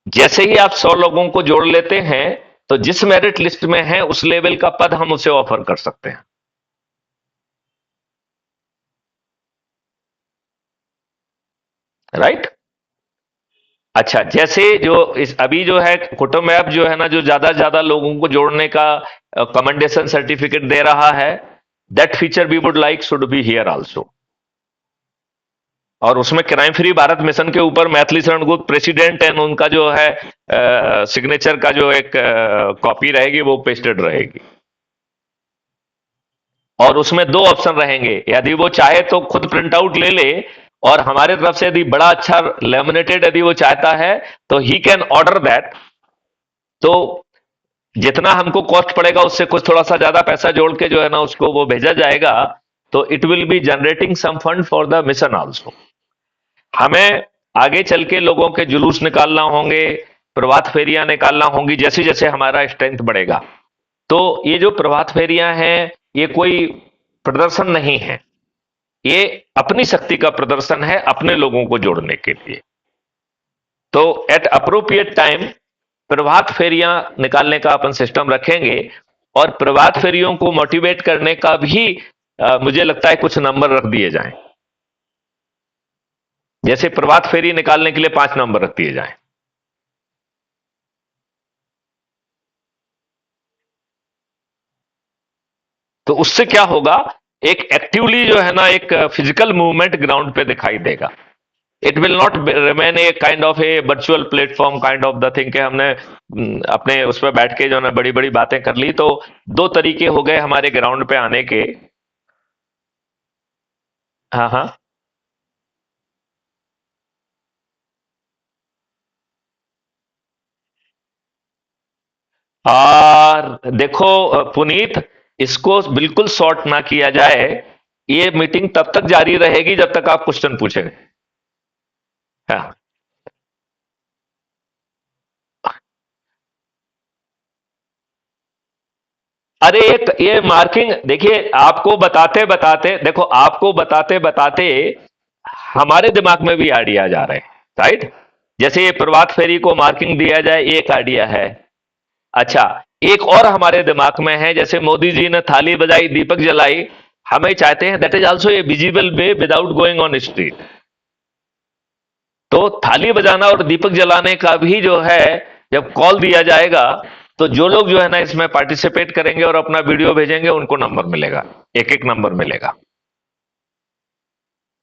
जैसे ही आप 100 लोगों को जोड़ लेते हैं, तो जिस मेरिट लिस्ट में है उस लेवल का पद हम उसे ऑफर कर सकते हैं, राइट? अच्छा, जैसे जो इस अभी जो है कुटुंब ऐप जो है ना, जो ज्यादा से ज्यादा लोगों को जोड़ने का कमेंडेशन सर्टिफिकेट दे रहा है, that feature we would like should be here also. और उसमें क्राइम फ्री भारत मिशन के ऊपर मैथिली शरण गुप्त प्रेसिडेंट एंड उनका जो है सिग्नेचर का जो एक कॉपी रहेगी वो पेस्टेड रहेगी। और उसमें दो ऑप्शन रहेंगे, यदि वो चाहे तो खुद प्रिंट आउट ले ले, और हमारे तरफ से यदि बड़ा अच्छा लेमिनेटेड यदि वो चाहता है तो ही कैन ऑर्डर दैट। तो जितना हमको कॉस्ट पड़ेगा उससे कुछ थोड़ा सा ज्यादा पैसा जोड़ के जो है ना उसको वो भेजा जाएगा, तो it will be generating some fund for the mission also. हमें आगे चल के लोगों के जुलूस निकालना होंगे, प्रभात फेरियां निकालना होंगी, जैसे जैसे हमारा स्ट्रेंथ बढ़ेगा। तो ये जो प्रभात फेरियां हैं, ये कोई प्रदर्शन नहीं है, ये अपनी शक्ति का प्रदर्शन है अपने लोगों को जोड़ने के लिए। तो एट अप्रोप्रिएट टाइम प्रभात फेरियां निकालने का अपन सिस्टम रखेंगे, और प्रभात फेरियों को मोटिवेट करने का भी मुझे लगता है कुछ नंबर रख दिए जाएं। जैसे प्रभात फेरी निकालने के लिए 5 नंबर रख दिए जाएं। तो उससे क्या होगा, एक एक्टिवली जो है ना एक फिजिकल मूवमेंट ग्राउंड पे दिखाई देगा। It will not remain a kind of A virtual platform kind of the thing के हमने अपने उस पर बैठ के जो है ना बड़ी बड़ी बातें कर ली। तो दो तरीके हो गए हमारे ग्राउंड पे आने के। हाँ हाँ। और देखो पुनीत, इसको बिल्कुल शॉर्ट ना किया जाए, ये मीटिंग तब तक जारी रहेगी जब तक आप क्वेश्चन पूछेंगे। हाँ। अरे एक ये मार्किंग देखिए, आपको बताते बताते देखो, आपको बताते बताते हमारे दिमाग में भी आइडिया जा रहे हैं, राइट? जैसे ये प्रभात फेरी को मार्किंग दिया जाए, एक आइडिया है। अच्छा, एक और हमारे दिमाग में है, जैसे मोदी जी ने थाली बजाई दीपक जलाई, हमें चाहते हैं that is also a visible way without going on street. तो थाली बजाना और दीपक जलाने का भी जो है, जब कॉल दिया जाएगा, तो जो लोग जो है ना इसमें पार्टिसिपेट करेंगे और अपना वीडियो भेजेंगे उनको नंबर मिलेगा, एक एक नंबर मिलेगा।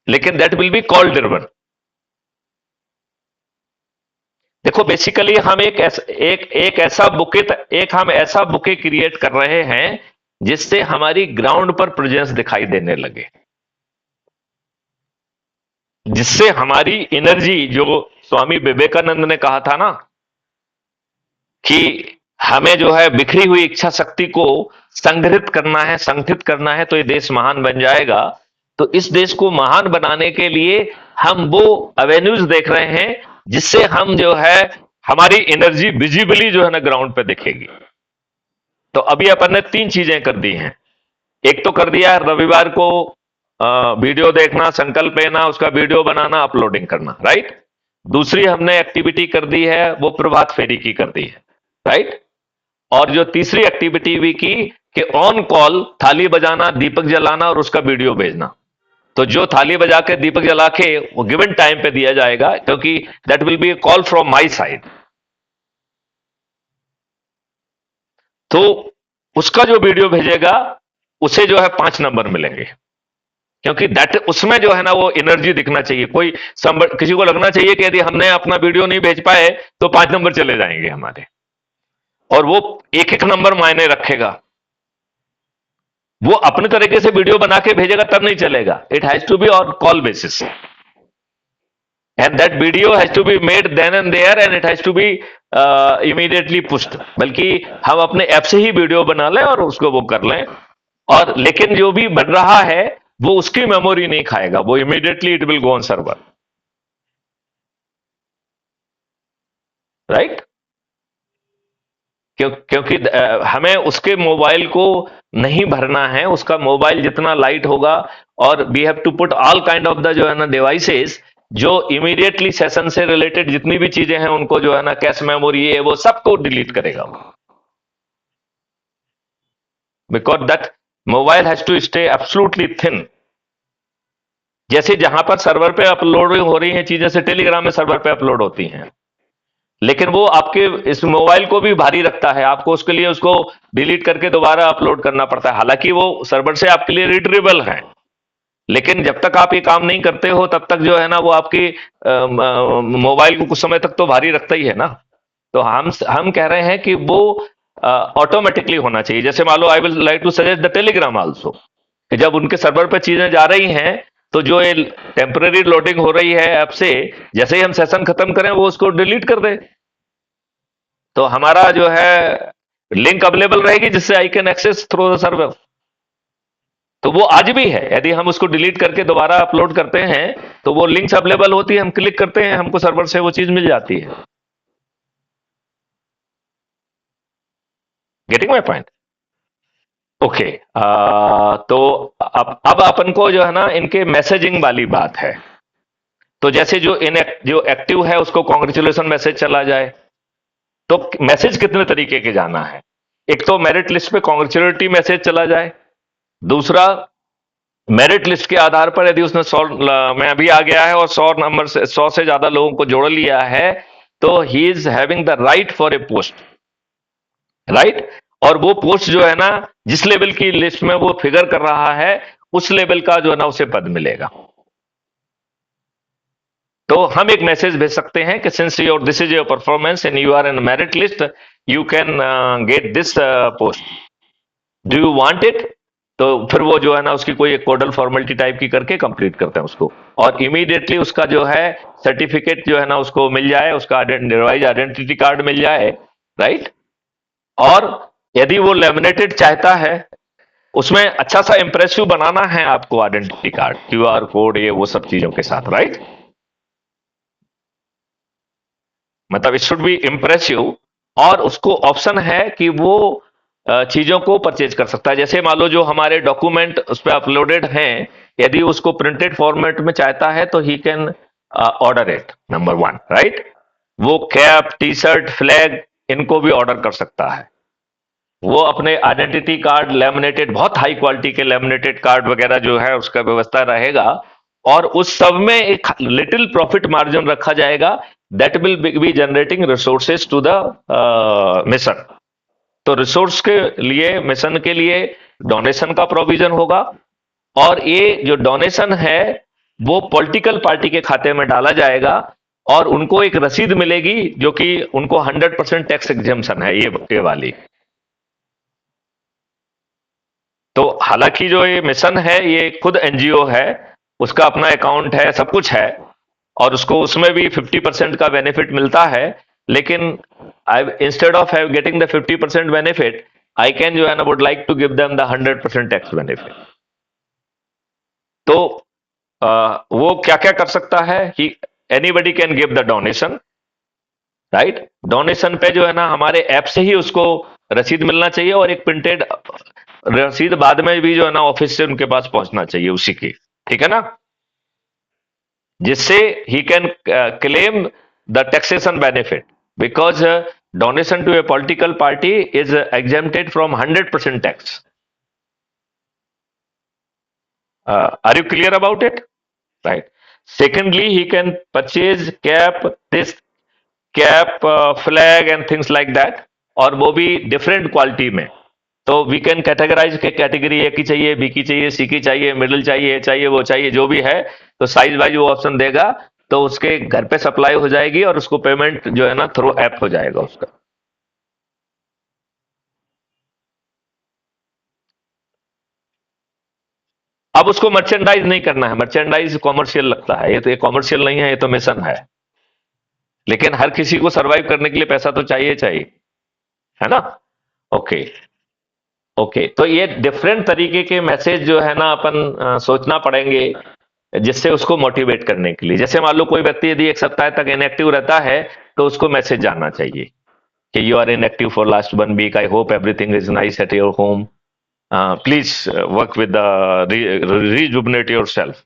लेकिन that will be call driven. देखो बेसिकली हम एक ऐसा बुके, एक हम ऐसा बुके क्रिएट कर रहे हैं जिससे हमारी ग्राउंड पर प्रेजेंस दिखाई देने लगे, जिससे हमारी एनर्जी, जो स्वामी विवेकानंद ने कहा था ना कि हमें जो है बिखरी हुई इच्छा शक्ति को संग्रहित करना है, संगठित करना है, तो ये देश महान बन जाएगा। तो इस देश को महान बनाने के लिए हम वो एवेन्यूज देख रहे हैं जिससे हम जो है हमारी एनर्जी विजिबली जो है ना ग्राउंड पे दिखेगी। तो अभी अपन ने 3 चीजें कर दी हैं। एक तो कर दिया है रविवार को वीडियो देखना, संकल्प लेना, उसका वीडियो बनाना, अपलोडिंग करना, राइट? दूसरी हमने एक्टिविटी कर दी है वो प्रभात फेरी की कर दी है, राइट? और जो तीसरी एक्टिविटी भी की कि ऑन कॉल थाली बजाना, दीपक जलाना और उसका वीडियो भेजना। तो जो थाली बजा के दीपक जला के वो गिवन टाइम पे दिया जाएगा, क्योंकि that will B A call from my side. तो उसका जो वीडियो भेजेगा उसे जो है 5 नंबर मिलेंगे, क्योंकि दैट उसमें जो है ना वो एनर्जी दिखना चाहिए। किसी को लगना चाहिए कि यदि हमने अपना वीडियो नहीं भेज पाए तो 5 नंबर चले जाएंगे हमारे, और वो एक एक नंबर मायने रखेगा। वो अपने तरीके से वीडियो बना के भेजेगा तब नहीं चलेगा, it has to be on call basis, and that video has to be made then and there, and it has to be immediately pushed. बल्कि हम अपने ऐप से ही वीडियो बना लें और उसको वो कर लें, और लेकिन जो भी बन रहा है वो उसकी मेमोरी नहीं खाएगा, वो immediately it will go on server, right. क्योंकि हमें उसके मोबाइल को नहीं भरना है, उसका मोबाइल जितना लाइट होगा, और we have to put all kind of the जो है ना डिवाइसेस जो इमीडिएटली सेशन से रिलेटेड जितनी भी चीजें हैं उनको जो है ना कैश मेमोरी है वो सबको डिलीट करेगा, because that mobile has to stay absolutely thin. जैसे जहां पर सर्वर पे अपलोड हो रही हैं चीजें से टेलीग्राम में सर्वर पे अपलोड होती हैं, लेकिन वो आपके इस मोबाइल को भी भारी रखता है, आपको उसके लिए उसको डिलीट करके दोबारा अपलोड करना पड़ता है। हालांकि वो सर्वर से आपके लिए रीडरेबल है, लेकिन जब तक आप ये काम नहीं करते हो तब तक जो है ना वो आपकी मोबाइल को कुछ समय तक तो भारी रखता ही है ना। तो हम कह रहे हैं कि वो ऑटोमेटिकली होना चाहिए। जैसे मान लो, I will like to suggest the telegram also, कि जब उनके सर्वर पर चीजें जा रही हैं तो जो ये टेम्पररी लोडिंग हो रही है ऐप से, जैसे ही हम सेशन खत्म करें वो उसको डिलीट कर दे, तो हमारा जो है लिंक अवेलेबल रहेगी जिससे I can access through the server. तो वो आज भी है, यदि हम उसको डिलीट करके दोबारा अपलोड करते हैं तो वो लिंक्स अवेलेबल होती है, हम क्लिक करते हैं, हमको सर्वर से वो चीज मिल जाती है। Getting my point? ओके। तो अब अपन को जो है ना इनके मैसेजिंग वाली बात है। तो जैसे जो एक्टिव है उसको कॉन्ग्रेचुलेशन मैसेज चला जाए, तो मैसेज कितने तरीके के जाना है? एक तो मेरिट लिस्ट पे कॉन्ग्रेचुलेटरी मैसेज चला जाए। दूसरा, मेरिट लिस्ट के आधार पर यदि उसने 100 में अभी आ गया है और 100 से ज्यादा लोगों को जोड़ लिया है, तो he is having the right for a post, right. और वो पोस्ट जो है ना जिस लेवल की लिस्ट में वो फिगर कर रहा है उस लेवल का जो है ना उसे पद मिलेगा। तो हम एक मैसेज भेज सकते हैं कि since your this is your performance and you are in merit list, you can get this post, do you want it? तो फिर वो जो है ना उसकी कोई एक कोडल फॉर्मेलिटी टाइप की करके कंप्लीट करते हैं उसको, और इमीडिएटली उसका जो है सर्टिफिकेट जो है ना उसको मिल जाए, उसका रिवाइज आइडेंटिटी कार्ड मिल जाए, राइट। और यदि वो लेमिनेटेड चाहता है, उसमें अच्छा सा इंप्रेसिव बनाना है आपको, आइडेंटिटी कार्ड, क्यूआर कोड, ये वो सब चीजों के साथ, राइट। मतलब इट शुड बी इंप्रेसिव, और उसको ऑप्शन है कि वो चीजों को परचेज कर सकता है। जैसे मान लो जो हमारे डॉक्यूमेंट उस पर अपलोडेड हैं, यदि उसको प्रिंटेड फॉर्मेट में चाहता है तो ही can order it, number 1, right. वो कैप, टी शर्ट, फ्लैग, इनको भी ऑर्डर कर सकता है। वो अपने आइडेंटिटी कार्ड लेमिनेटेड, बहुत हाई क्वालिटी के लेमिनेटेड कार्ड वगैरह जो है उसका व्यवस्था रहेगा, और उस सब में एक लिटिल प्रॉफिट मार्जिन रखा जाएगा, that will be generating resources to the mission. तो रिसोर्स के लिए, मिशन के लिए डोनेशन का प्रोविजन होगा, और ये जो डोनेशन है वो पॉलिटिकल पार्टी के खाते में डाला जाएगा, और उनको एक रसीद मिलेगी जो कि उनको 100% टैक्स एग्जेम्पशन है, ये वाली। तो हालांकि जो ये मिशन है ये खुद एनजीओ है, उसका अपना अकाउंट है, सब कुछ है, और उसको उसमें भी 50% का बेनिफिट मिलता है, लेकिन I instead of have getting the 50% benefit, I can जो है ना would like to give them the 100% tax benefit. तो वो क्या क्या कर सकता है कि anybody can give the donation, right. Donation पे जो है ना हमारे ऐप से ही उसको रसीद मिलना चाहिए, और एक प्रिंटेड रसीद बाद में भी जो है ना ऑफिस से उनके पास पहुंचना चाहिए उसी की, ठीक है ना, जिससे he can claim the taxation benefit, because donation to a political party is exempted from 100% tax. Are you clear about it? Right. Secondly, he can purchase cap, this cap, flag, and things like that. और वो भी different quality में। तो we can categorise के category A की चाहिए, B की चाहिए, सी की चाहिए, मिडिल चाहिए, चाहिए वो चाहिए, जो भी है। तो साइज वाइज वो ऑप्शन देगा, तो उसके घर पे सप्लाई हो जाएगी और उसको पेमेंट जो है ना थ्रू ऐप हो जाएगा उसका। अब उसको मर्चेंडाइज नहीं करना है, मर्चेंडाइज कॉमर्शियल लगता है, ये कॉमर्शियल नहीं है, ये तो मिशन है। लेकिन हर किसी को सरवाइव करने के लिए पैसा तो चाहिए चाहिए, है ना। ओके। ओके, तो ये डिफरेंट तरीके के मैसेज जो है ना अपन सोचना पड़ेंगे, जिससे उसको मोटिवेट करने के लिए। जैसे मान लो कोई व्यक्ति यदि 1 सप्ताह तक इनएक्टिव रहता है, तो उसको मैसेज जाना चाहिए कि you are inactive for last 1 week, I hope everything is nice at your home, please work with rejuvenate yourself.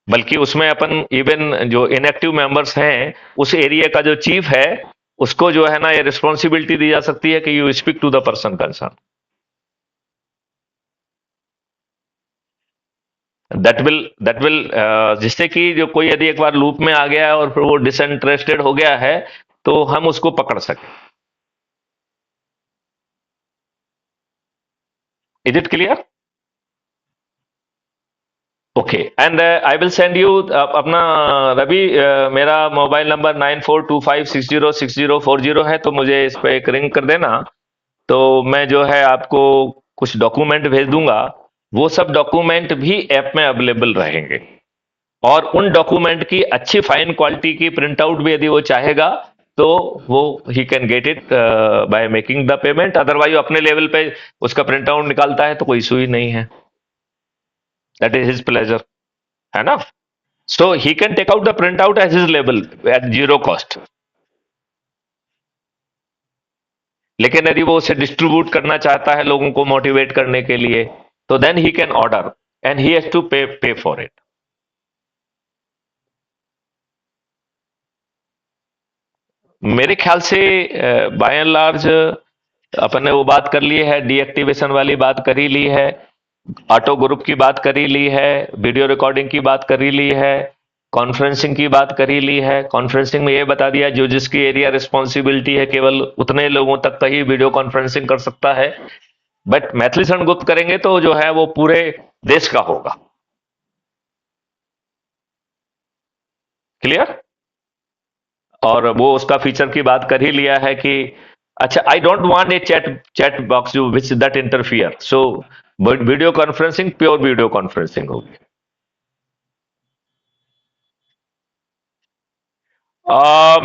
बल्कि उसमें अपन इवन जो इनएक्टिव मेंबर्स हैं, उस एरिया का जो चीफ है, उसको जो है ना ये रिस्पॉन्सिबिलिटी दी जा सकती है कि you speak to the person concern. That will जिससे कि जो कोई यदि एक बार लूप में आ गया है और फिर वो डिसइंटरेस्टेड हो गया है, तो हम उसको पकड़ सकें। Is it clear? Okay, and I will send you अपना रवि, मेरा मोबाइल नंबर 9425606040 है, तो मुझे इस पे एक रिंग कर देना। तो मैं जो है आपको कुछ डॉक्यूमेंट भेज दूंगा। वो सब डॉक्यूमेंट भी ऐप में अवेलेबल रहेंगे, और उन डॉक्यूमेंट की अच्छी फाइन क्वालिटी की प्रिंट आउट भी यदि वो चाहेगा, तो वो he can get it by making the payment. Otherwise अपने लेवल पे उसका प्रिंट आउट निकालता है तो कोई इशू ही नहीं है। दैट इज हिज प्लेजर, है ना। So he can take out the print out as his level at zero cost. लेकिन यदि वो उसे डिस्ट्रीब्यूट करना चाहता है लोगों को मोटिवेट करने के लिए, तो then he can order and he has to pay for it. मेरे ख्याल से बाय एंड लार्ज अपन ने वो बात कर ली है, डीएक्टिवेशन वाली बात कर ही ली है, ऑटो ग्रुप की बात कर ही ली है, वीडियो रिकॉर्डिंग की बात कर ही ली है, कॉन्फ्रेंसिंग की बात कर ही ली है। कॉन्फ्रेंसिंग में ये बता दिया जो जिसकी एरिया रिस्पॉन्सिबिलिटी है केवल उतने लोगों तक का ही वीडियो कॉन्फ्रेंसिंग कर सकता है। बट मैथिली शरण गुप्त करेंगे तो जो है वो पूरे देश का होगा। क्लियर? और वो उसका फीचर की बात कर ही लिया है कि अच्छा, I don't want a chat chat box which that interfere, so video conferencing pure video conferencing होगी।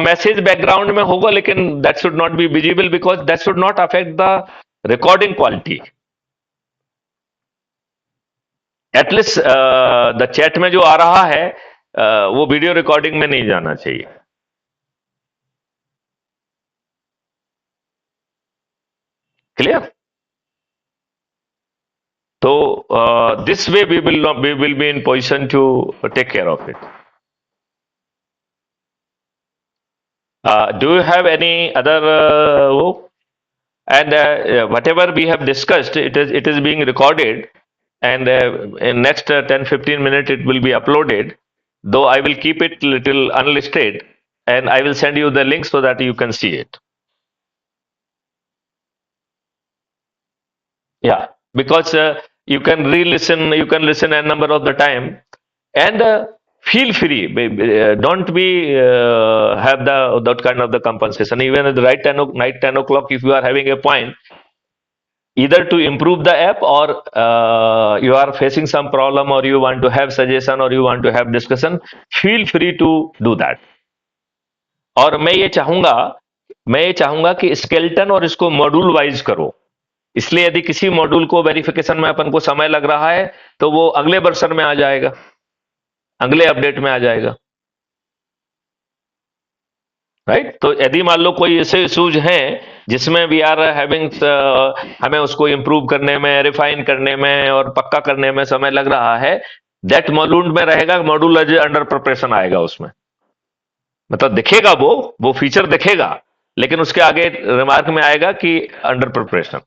मैसेज बैकग्राउंड में होगा, लेकिन that should not be visible because that should not affect the recording quality. At least the chat में जो आ रहा है वो video recording में नहीं जाना चाहिए। क्लियर? तो this way we will be in position to take care of it. Do you have any other and whatever we have discussed, it is being recorded, and in next 10-15 minutes it will be uploaded. Though I will keep it little unlisted, and I will send you the link so that you can see it. Yeah, because you can listen a number of the time, and feel free. Don't be have the that kind of the compensation. Even at the right night 10 o'clock, if you are having a point, either to improve the app, or you are facing some problem, or you want to have suggestion, or you want to have discussion, feel free to do that. और मैं ये चाहूंगा कि skeleton और इसको module wise करो। इसलिए यदि किसी मॉड्यूल को वेरिफिकेशन में अपन को समय लग रहा है, तो वो अगले वर्षन में आ जाएगा, अगले अपडेट में आ जाएगा। राइट? तो यदि मान लो कोई ऐसे इश्यूज हैं जिसमें वी आर हैविंग, हमें उसको इंप्रूव करने में, रिफाइन करने में और पक्का करने में समय लग रहा है, दैट मॉड्यूल में रहेगा, मॉड्यूल अंडर प्रिपरेशन आएगा उसमें। मतलब दिखेगा वो फीचर दिखेगा, लेकिन उसके आगे रिमार्क में आएगा कि अंडर प्रिपरेशन।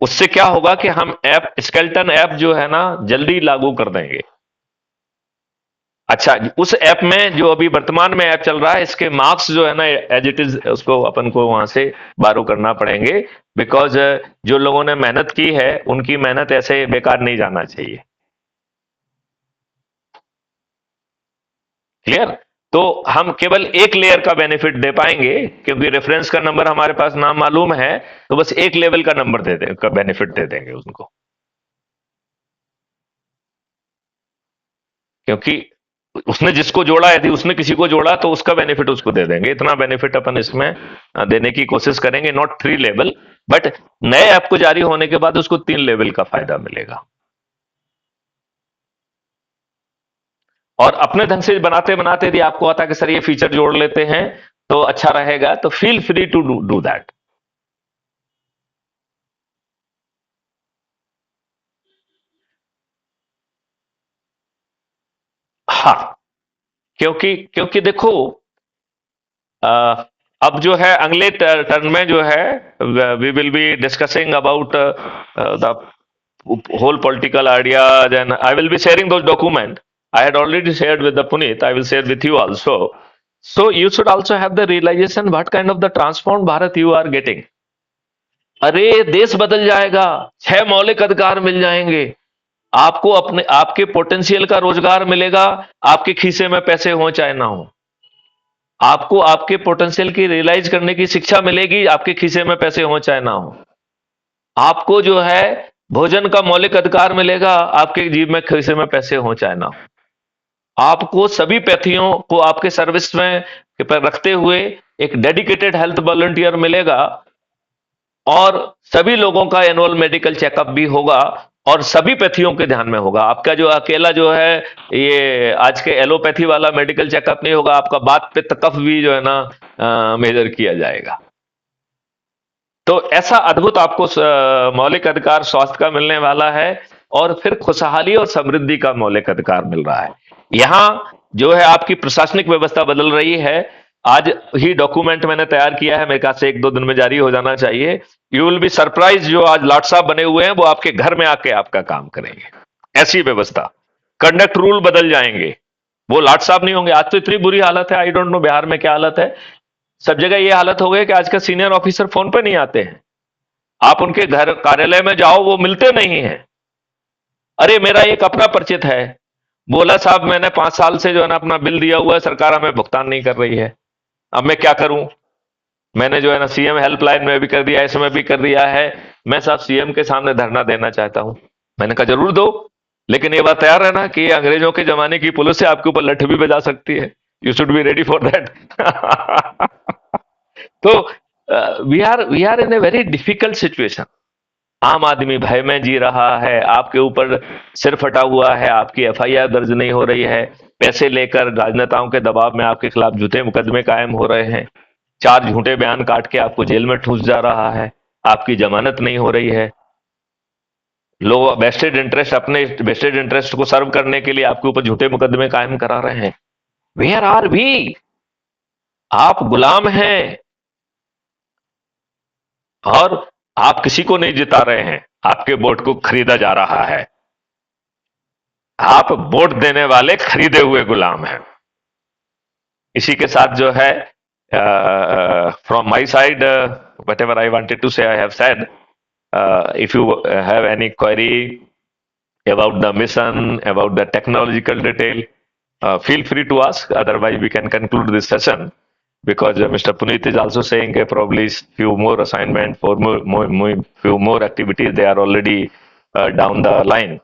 उससे क्या होगा कि हम ऐप स्केलेटन ऐप जो है ना जल्दी लागू कर देंगे। अच्छा, उस ऐप में जो अभी वर्तमान में ऐप चल रहा है, इसके मार्क्स जो है ना एज इट इज उसको अपन को वहां से बारो करना पड़ेंगे। बिकॉज जो लोगों ने मेहनत की है उनकी मेहनत ऐसे बेकार नहीं जाना चाहिए। क्लियर? तो हम केवल एक लेयर का बेनिफिट दे पाएंगे, क्योंकि रेफरेंस का नंबर हमारे पास नाम मालूम है, तो बस एक लेवल का नंबर दे दे का बेनिफिट दे देंगे उनको। क्योंकि उसने जिसको जोड़ा, यदि उसने किसी को जोड़ा तो उसका बेनिफिट उसको दे देंगे। इतना बेनिफिट अपन इसमें देने की कोशिश करेंगे, नॉट 3 लेवल, बट नए ऐप को जारी होने के बाद उसको 3 लेवल का फायदा मिलेगा। और अपने ढंग से बनाते बनाते यदि आपको आता है कि सर ये फीचर जोड़ लेते हैं तो अच्छा रहेगा, तो feel free to do that. हाँ, क्योंकि क्योंकि देखो, अ, अब जो है अगले टर्न में जो है we will be discussing about the whole political ideas, and I will be sharing those documents. I had already shared with the Puneet. I will share with you also. So you should also have the realization what kind of the transformed Bharat you are getting. अरे देश बदल जाएगा, 6 मौलिक अधिकार मिल जाएंगे आपको, अपने आपके पोटेंशियल का रोजगार मिलेगा, आपके खीसे में पैसे हो चाहे ना हो। आपको आपके पोटेंशियल की रियलाइज करने की शिक्षा मिलेगी, आपके खीसे में पैसे हो चाहे ना हो। आपको जो है भोजन का मौलिक अधिकार मिलेगा, आपके जीव में खीसे में पैसे हो चाहे ना हो। आपको सभी पैथियों को आपके सर्विस में पर रखते हुए एक डेडिकेटेड हेल्थ वॉलंटियर मिलेगा, और सभी लोगों का एनुअल मेडिकल चेकअप भी होगा, और सभी पैथियों के ध्यान में होगा। आपका जो अकेला जो है ये आज के एलोपैथी वाला मेडिकल चेकअप नहीं होगा, आपका बात पित्त कफ भी जो है ना मेजर किया जाएगा। तो ऐसा अद्भुत आपको मौलिक अधिकार स्वास्थ्य का मिलने वाला है, और फिर खुशहाली और समृद्धि का मौलिक अधिकार मिल रहा है। यहां जो है आपकी प्रशासनिक व्यवस्था बदल रही है। आज ही डॉक्यूमेंट मैंने तैयार किया है, मेरे ख्याल से 1-2 दिन में जारी हो जाना चाहिए। यू विल बी सरप्राइज, जो आज लाट साहब बने हुए हैं वो आपके घर में आके आपका काम करेंगे। ऐसी व्यवस्था, कंडक्ट रूल बदल जाएंगे। वो लाट साहब नहीं होंगे। आज तो इतनी बुरी हालत है, आई डोंट नो बिहार में क्या हालत है। सब जगह ये हालत हो गई कि आज का सीनियर ऑफिसर फोन पे नहीं आते हैं। आप उनके घर कार्यालय में जाओ, वो मिलते नहीं हैं। अरे मेरा एक अपना परिचित है, बोला साहब मैंने 5 साल से जो है ना अपना बिल दिया हुआ है, सरकार हमें भुगतान नहीं कर रही है, अब मैं क्या करूं। मैंने जो है ना सीएम हेल्पलाइन में भी कर दिया, इसमें भी कर दिया है, मैं साहब सीएम के सामने धरना देना चाहता हूं। मैंने कहा जरूर दो, लेकिन ये बात तैयार है ना कि अंग्रेजों के जमाने की पुलिस से आपके ऊपर लठ भी बजा सकती है। You should be ready for that. तो we are in a very difficult situation. आम आदमी भय में जी रहा है, आपके ऊपर सिर फटा हुआ है, आपकी एफआईआर दर्ज नहीं हो रही है, पैसे लेकर राजनेताओं के दबाव में आपके खिलाफ झूठे मुकदमे कायम हो रहे हैं, 4 झूठे बयान काट के आपको जेल में ठूस जा रहा है, आपकी जमानत नहीं हो रही है, लोग वेस्टेड इंटरेस्ट, अपने वेस्टेड इंटरेस्ट को सर्व करने के लिए आपके ऊपर झूठे मुकदमे कायम करा रहे हैं। Where are we? आप गुलाम हैं, और आप किसी को नहीं जिता रहे हैं, आपके वोट को खरीदा जा रहा है। आप वोट देने वाले खरीदे हुए गुलाम हैं। इसी के साथ जो है from my side whatever I wanted to say I have said. If you have any query about the mission, about the technological detail, feel free to ask. Otherwise, we can conclude this session, because Mr. Puneet is also saying probably few more assignment, for few more activities they are already down the line.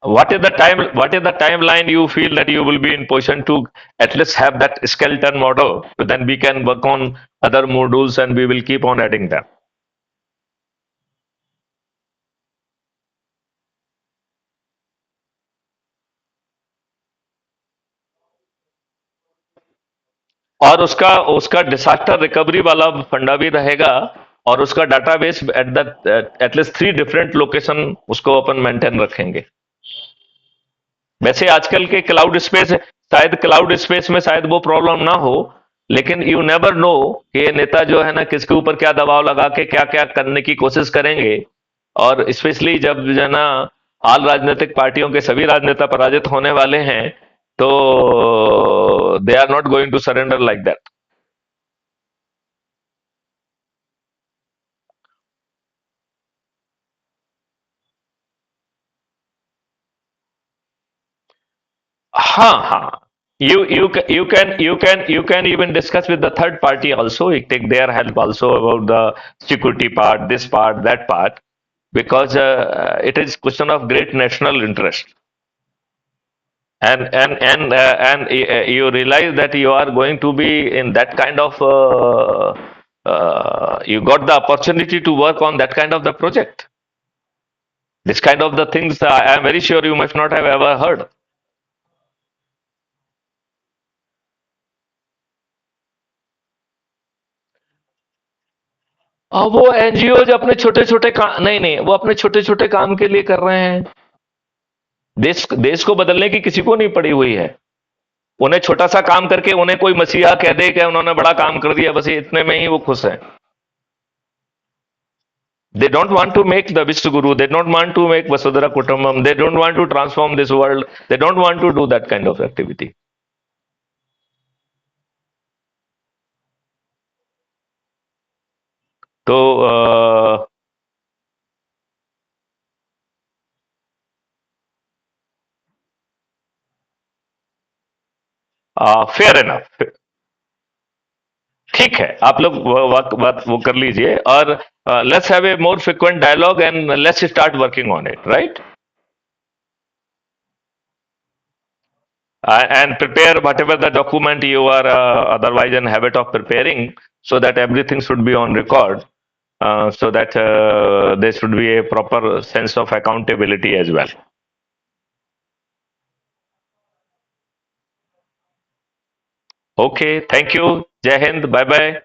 What is the time? What is the timeline you feel that you will be in position to at least have that skeleton model? Then we can work on other modules and we will keep on adding them. और उसका उसका disaster recovery वाला फंडा भी रहेगा, और उसका database at the at least 3 different location उसको अपन मेंटेन रखेंगे। वैसे आजकल के क्लाउड स्पेस, शायद क्लाउड स्पेस में शायद वो प्रॉब्लम ना हो, लेकिन यू नेवर नो कि ये नेता जो है ना किसके ऊपर क्या दबाव लगा के क्या क्या करने की कोशिश करेंगे। और स्पेशली जब जो है ना आल राजनीतिक पार्टियों के सभी राजनेता पराजित होने वाले हैं, तो they are not going to surrender like that. हाँ हाँ, you can even discuss with the third party also. You take their help also about the security part, this part, that part, because it is question of great national interest. And you realize that you are going to be in that kind of you got the opportunity to work on that kind of the project. This kind of the things I am very sure you must not have ever heard. वो NGO जो अपने छोटे छोटे काम, नहीं नहीं, वो अपने छोटे छोटे काम के लिए कर रहे हैं। देश देश को बदलने की किसी को नहीं पड़ी हुई है। उन्हें छोटा सा काम करके उन्हें कोई मसीहा कह दे कि उन्होंने बड़ा काम कर दिया, बस इतने में ही वो खुश हैं। They don't want to make the Vishnu They don't want to make Vasudhara Kutumbam. They don't want to transform this world. They don't want to do that kind of activity. तो फेयर इनफ, ठीक है, आप लोग वो कर लीजिए, और let's have a more frequent dialogue and let's start working on it, right? And prepare whatever the document you are otherwise in habit of preparing, so that everything should be on record, so that there should be a proper sense of accountability as well. Okay, thank you. Jai Hind. Bye bye.